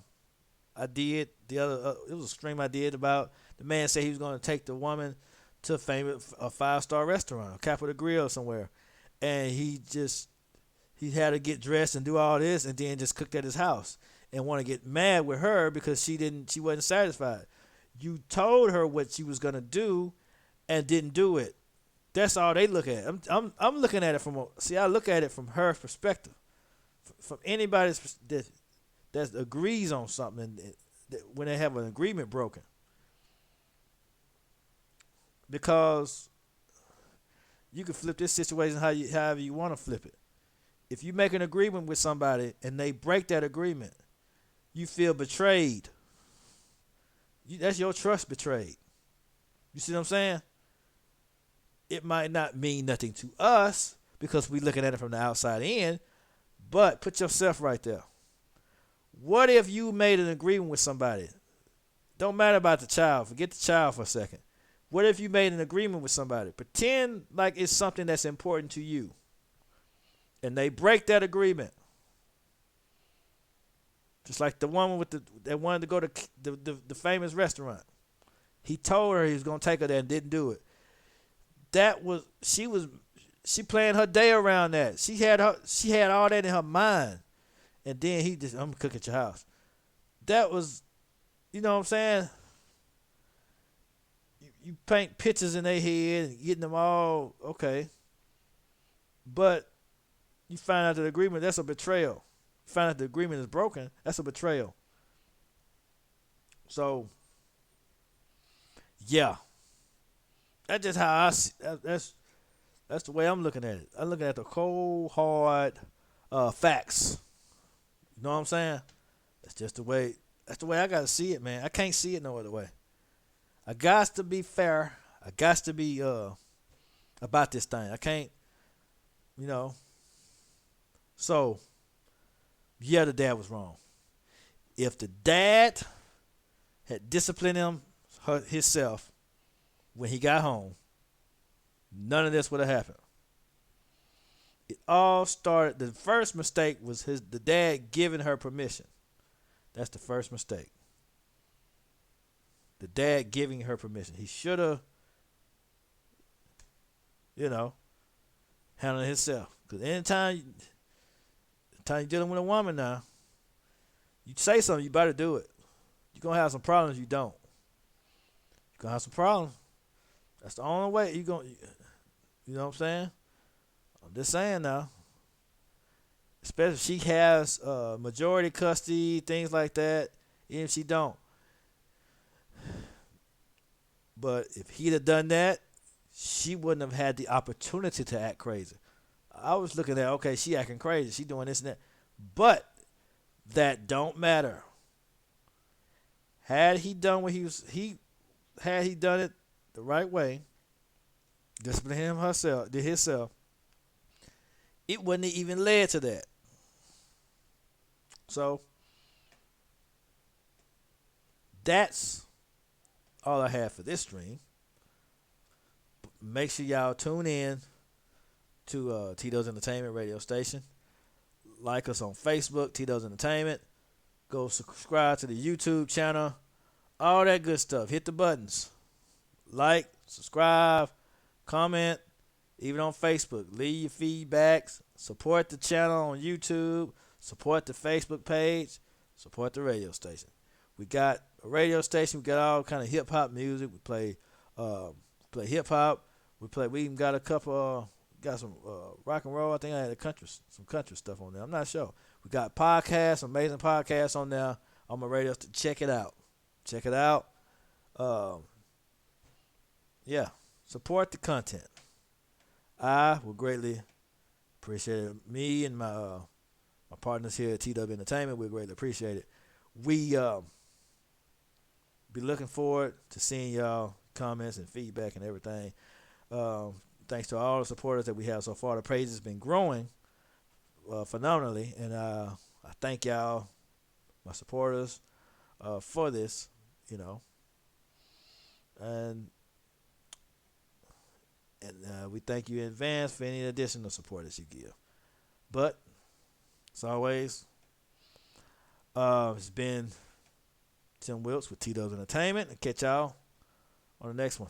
did the other. It was a stream I did about the man said he was going to take the woman to a 5-star restaurant, Capitol Grill somewhere, and he had to get dressed and do all this, and then just cooked at his house, and want to get mad with her because she wasn't satisfied. You told her what she was gonna do, and didn't do it. That's all they look at. I'm looking at it I look at it from her perspective, from anybody that agrees on something, when they have an agreement broken, because you can flip this situation however you want to flip it. If you make an agreement with somebody and they break that agreement, you feel betrayed. That's your trust betrayed. You see what I'm saying? It might not mean nothing to us because we're looking at it from the outside in, but put yourself right there. What if you made an agreement with somebody? Don't matter about the child. Forget the child for a second. What if you made an agreement with somebody? Pretend like it's something that's important to you, and they break that agreement. Just like the woman that wanted to go to the famous restaurant. He told her he was gonna take her there and didn't do it. She planned her day around that. She had all that in her mind, and then I'm gonna cook at your house. That was, you know what I'm saying? You paint pictures in their head and getting them all okay, but you find out the agreement, that's a betrayal. You find out the agreement is broken, that's a betrayal. So, yeah, that's just how I see. That's the way I'm looking at it. I'm looking at the cold, hard facts. You know what I'm saying? That's just the way. That's the way I gotta see it, man. I can't see it no other way. I got to be fair. I got to be about this thing. I can't, you know. So, yeah, the dad was wrong. If the dad had disciplined himself when he got home, none of this would have happened. It all started. The first mistake was the dad giving her permission. That's the first mistake. The dad giving her permission. He should have, handled it himself. Because anytime you're dealing with a woman now, you say something, you better do it. You're going to have some problems you don't. You're going to have some problems. That's the only way you're going to, you know what I'm saying? I'm just saying now. Especially if she has majority custody, things like that, even if she don't. But if he'd have done that, she wouldn't have had the opportunity to act crazy. I was looking at, okay, she acting crazy. She doing this and that. But that don't matter. Had he done what had he done it the right way, disciplined himself, it wouldn't have even led to that. So that's all I have for this stream. Make sure y'all tune in to Tito's Entertainment radio station. Like us on Facebook, Tito's Entertainment. Go subscribe to the YouTube channel. All that good stuff. Hit the buttons. Like, subscribe, comment, even on Facebook. Leave your feedbacks. Support the channel on YouTube. Support the Facebook page. Support the radio station. We got a radio station. We got all kind of hip hop music. We play hip hop. We even got a couple. Got some rock and roll. I think I had some country stuff on there. I'm not sure. We got podcasts, amazing podcasts on there on my radio. Check it out. Check it out. Um, yeah, support the content. I will greatly appreciate it. Me and my partners here at TW Entertainment, we greatly appreciate it. We be looking forward to seeing y'all comments and feedback and everything. Um, Thanks to all the supporters that we have so far. The page has been growing phenomenally, and I thank y'all, my supporters, for this. You know, and we thank you in advance for any additional support that you give. But as always, it's been Tim Wilkes with Tito's Entertainment. I'll catch y'all on the next one.